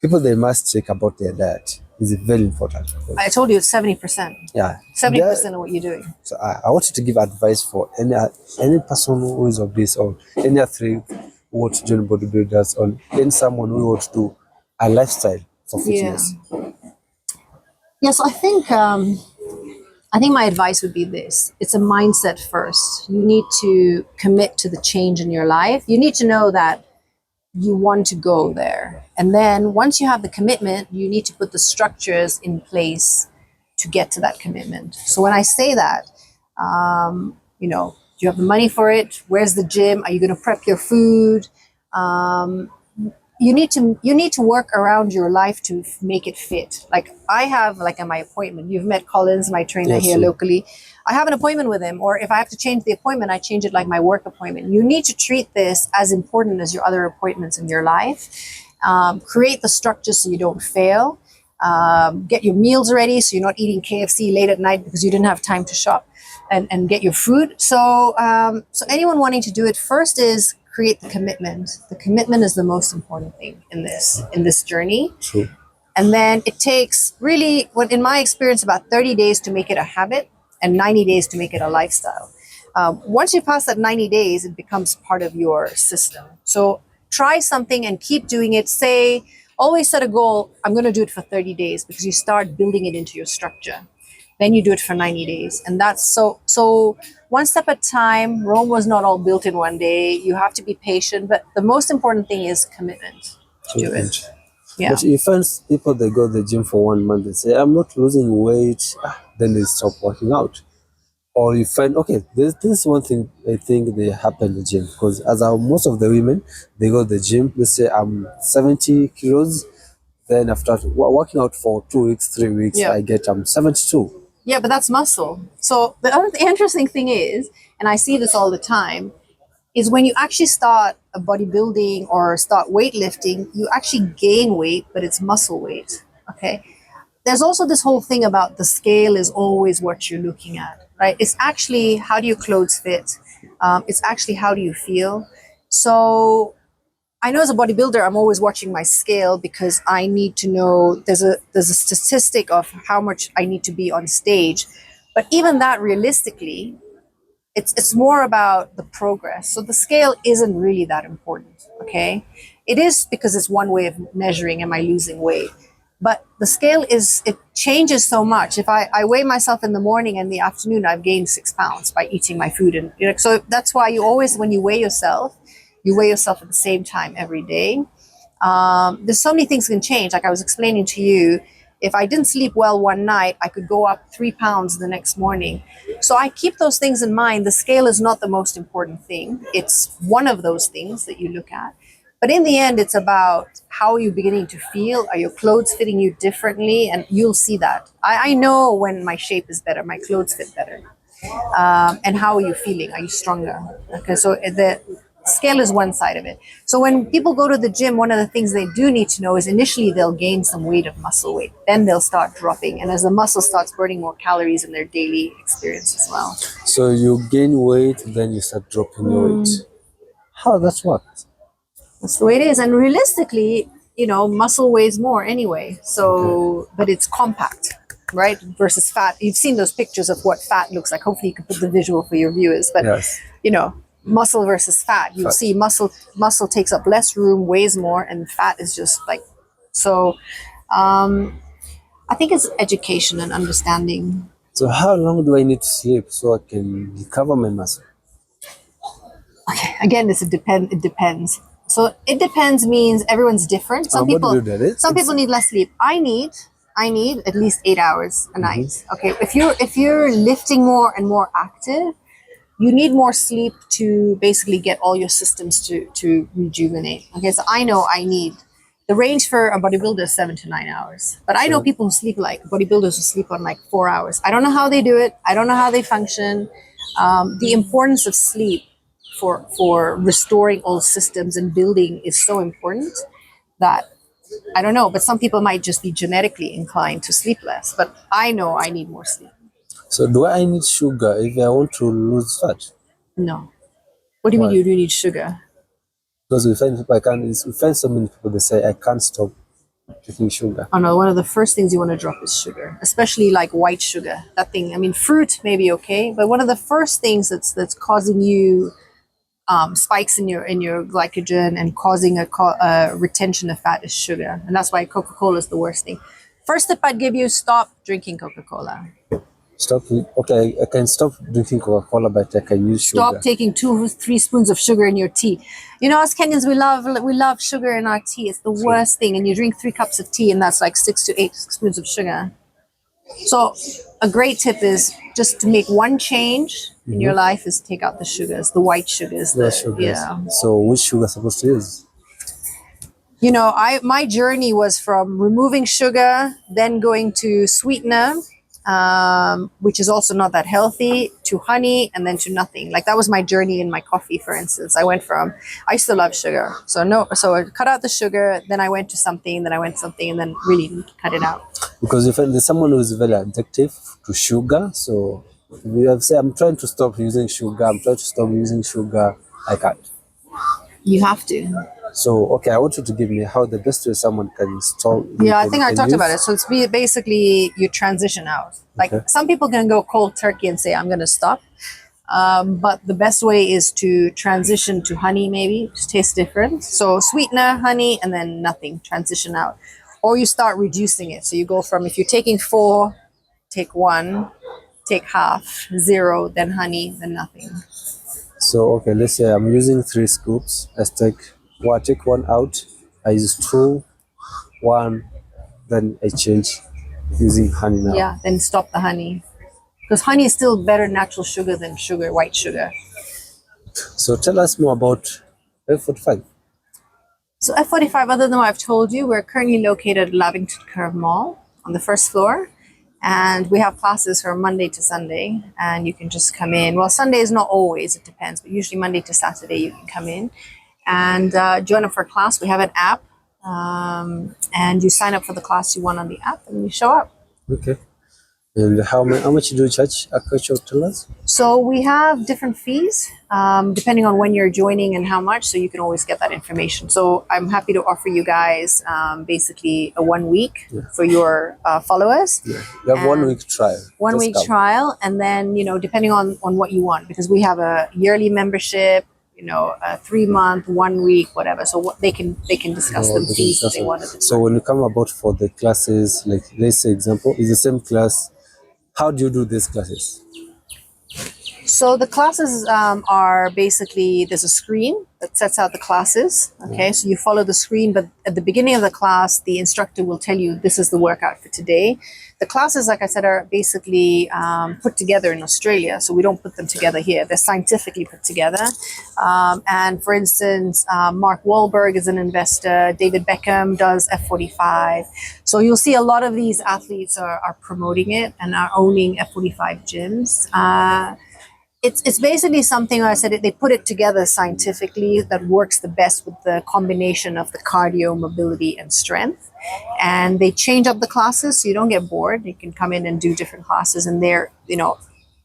people, they must check about their diet. It's very important. I told you it's 70%. Yeah, 70% of what you're doing. So I wanted to give advice for any person who is obese, or any athlete who wants to join bodybuilders, or any someone who wants to do a lifestyle for fitness. Yes, I think my advice would be this. It's a mindset first. You need to commit to the change in your life. You need to know that you want to go there. And then once you have the commitment, you need to put the structures in place to get to that commitment. So when I say that, do you have the money for it? Where's the gym? Are you going to prep your food? You need to work around your life to make it fit. Like I have, like at my appointment, you've met Collins, my trainer here locally. I have an appointment with him, or if I have to change the appointment, I change it like my work appointment. You need to treat this as important as your other appointments in your life. Create the structure so you don't fail. Get your meals ready so you're not eating KFC late at night because you didn't have time to shop and get your food. So anyone wanting to do it, first is create the commitment. The commitment is the most important thing in this journey. True. And then it takes really, in my experience, about 30 days to make it a habit and 90 days to make it a lifestyle. Once you pass that 90 days, it becomes part of your system. So try something and keep doing it. Always set a goal, I'm going to do it for 30 days, because you start building it into your structure. Then you do it for 90 days. And that's so one step at a time. Rome was not all built in one day. You have to be patient. But the most important thing is commitment to do it. Yeah. But you find people, they go to the gym for 1 month, they say, I'm not losing weight. Then they stop working out. Or you find, okay, this is one thing I think they happen in the gym, because most of the women, they go to the gym, they say, I'm 70 kilos. Then after working out for 2 weeks, 3 weeks, I get 72. Yeah, but that's muscle. So the other interesting thing is, and I see this all the time, is when you actually start a bodybuilding or start weightlifting, you actually gain weight, but it's muscle weight. Okay. There's also this whole thing about the scale is always what you're looking at, right? It's actually, how do your clothes fit? It's actually, how do you feel? So I know as a bodybuilder, I'm always watching my scale, because I need to know, there's a statistic of how much I need to be on stage. But even that, realistically, it's more about the progress. So the scale isn't really that important, okay? It is, because it's one way of measuring, am I losing weight? But the scale it changes so much. If I weigh myself in the morning and the afternoon, I've gained 6 pounds by eating my food. And so that's why you always, when you weigh yourself at the same time every day. There's so many things can change. Like I was explaining to you, if I didn't sleep well one night, I could go up 3 pounds the next morning. So I keep those things in mind. The scale is not the most important thing. It's one of those things that you look at. But in the end, it's about how are you beginning to feel? Are your clothes fitting you differently? And you'll see that. I know when my shape is better, my clothes fit better. And how are you feeling? Are you stronger? Okay, so the scale is one side of it. So when people go to the gym, one of the things they do need to know is initially they'll gain some weight of muscle weight. Then they'll start dropping. And as the muscle starts burning more calories in their daily experience as well. So you gain weight, then you start dropping weight. How that's what? That's the way it is. And realistically, muscle weighs more anyway. So, but it's compact, right? Versus fat. You've seen those pictures of what fat looks like. Hopefully you can put the visual for your viewers. But, yes. Muscle versus fat. You'll see muscle takes up less room, weighs more, and fat is just like, so I think it's education and understanding. So how long do I need to sleep so I can recover my muscle? Okay, again, it depends. So it depends means everyone's different. Some people need less sleep. I need at least 8 hours a night. Okay, if you're lifting more and more active, you need more sleep to basically get all your systems to rejuvenate. Okay, so I know I need the range for a bodybuilder is 7 to 9 hours. But I know people who sleep like bodybuilders who sleep on like 4 hours. I don't know how they do it. I don't know how they function. The importance of sleep for restoring all systems and building is so important that I don't know. But some people might just be genetically inclined to sleep less. But I know I need more sleep. So do I need sugar if I want to lose fat? No. What do you mean Why? you do need sugar? Because we find people we find so many people that say I can't stop taking sugar. Oh no, one of the first things you want to drop is sugar, especially like white sugar. That thing, I mean, fruit may be okay, but one of the first things that's causing you spikes in your glycogen and causing a retention of fat is sugar, and that's why Coca-Cola is the worst thing. First tip I'd give you: stop drinking Coca-Cola. Stop. Okay, I can stop drinking Coca-Cola, but I can use sugar. Stop taking 2-3 spoons of sugar in your tea. You know, as Kenyans, we love sugar in our tea. It's the worst thing. And you drink 3 cups of tea, and that's like 6 to 8 spoons of sugar. So, a great tip is just to make one change in your life is take out the sugars, the white sugars. Yeah. So, which sugar supposed to use? You know, my journey was from removing sugar, then going to sweetener, which is also not that healthy, to honey, and then to nothing. Like that was my journey in my coffee, for instance. I used to love sugar. So I cut out the sugar, then I went to something, and then really cut it out. Because if there's someone who is very addictive to sugar, so we have said, I'm trying to stop using sugar, I can't. You have to. So, okay, I want you to give me how the best way someone can stop. Yeah, I think I talked about it. So it's basically you transition out. Like some people can go cold turkey and say, I'm going to stop. But the best way is to transition to honey, maybe. Just tastes different. So sweetener, honey, and then nothing. Transition out. Or you start reducing it. So you go from, if you're taking 4, take 1, take half, 0, then honey, then nothing. So, okay, let's say I'm using 3 scoops. I take 1 out. I use 2, 1, then I change using honey now. Yeah, then stop the honey. Because honey is still better natural sugar than white sugar. So tell us more about F45. So F45, other than what I've told you, we're currently located at Lavington Curve Mall on the 1st floor. And we have classes from Monday to Sunday. And you can just come in. Well, Sunday is not always, it depends. But usually Monday to Saturday you can come in and join up for a class. We have an app. And you sign up for the class you want on the app and you show up. Okay. And how much do you charge? Tell us. So we have different fees depending on when you're joining and how much. So you can always get that information. So I'm happy to offer you guys basically a 1 week for your followers. Yeah. You have 1 week trial. 1 week trial, and then depending on what you want, because we have a yearly membership. A 3-month, 1 week, whatever. So they can discuss the fees that they wanted to. So when you come about for the classes, like let's say example, is the same class. How do you do these classes? So the classes are basically, there's a screen that sets out the classes. Okay, so you follow the screen, but at the beginning of the class, the instructor will tell you this is the workout for today. The classes, like I said, are basically put together in Australia, so we don't put them together here. They're scientifically put together. And for instance, Mark Wahlberg is an investor. David Beckham does F45. So you'll see a lot of these athletes are promoting it and are owning F45 gyms. It's basically something, I said, they put it together scientifically that works the best with the combination of the cardio, mobility, and strength. And they change up the classes so you don't get bored. You can come in and do different classes, and they're,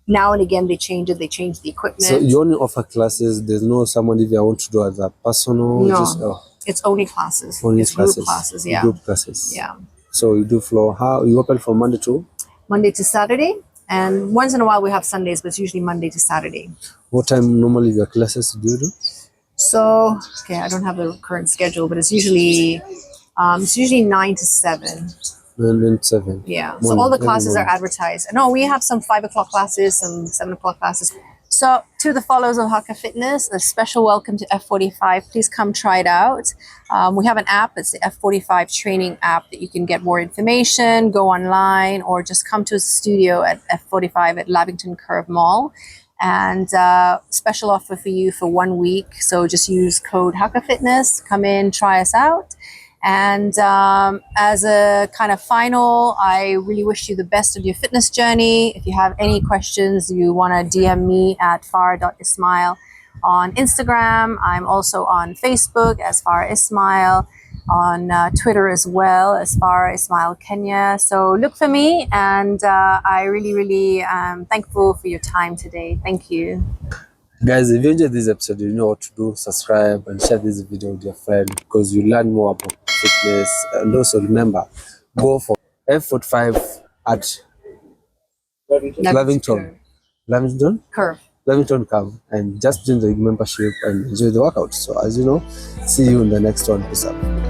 now and again they change it. They change the equipment. So you only offer classes. There's no someone if I want to do as a personal. No, it's only classes. It's group classes. Yeah. Group classes. Yeah. So you do floor. How you open from Monday to Saturday. And once in a while we have Sundays, but it's usually Monday to Saturday. What time normally your classes do you do? So, okay, I don't have the current schedule, but it's usually 9 to 7. 9 and 7. Yeah. Morning, so all the classes are advertised. No, we have some 5 o'clock classes, some 7 o'clock classes. So to the followers of Haka Fitness, a special welcome to F45. Please come try it out. We have an app. It's the F45 training app that you can get more information, go online, or just come to a studio at F45 at Lavington Curve Mall. and special offer for you for 1 week. So just use code HackerFitness, come in, try us out. And as a kind of final, I really wish you the best of your fitness journey. If you have any questions, you want to DM me at farah.ismail on Instagram. I'm also on Facebook as Farah Ismail, on Twitter as well as Farah Ismail Kenya. So look for me, and I really am thankful for your time today. Thank you. Guys, if you enjoyed this episode, you know what to do. Subscribe and share this video with your friend, because you learn more about fitness. And also remember, go for F45 at Lavington Curve, and just join the membership and enjoy the workout. So as you know, see you in the next one. Peace out.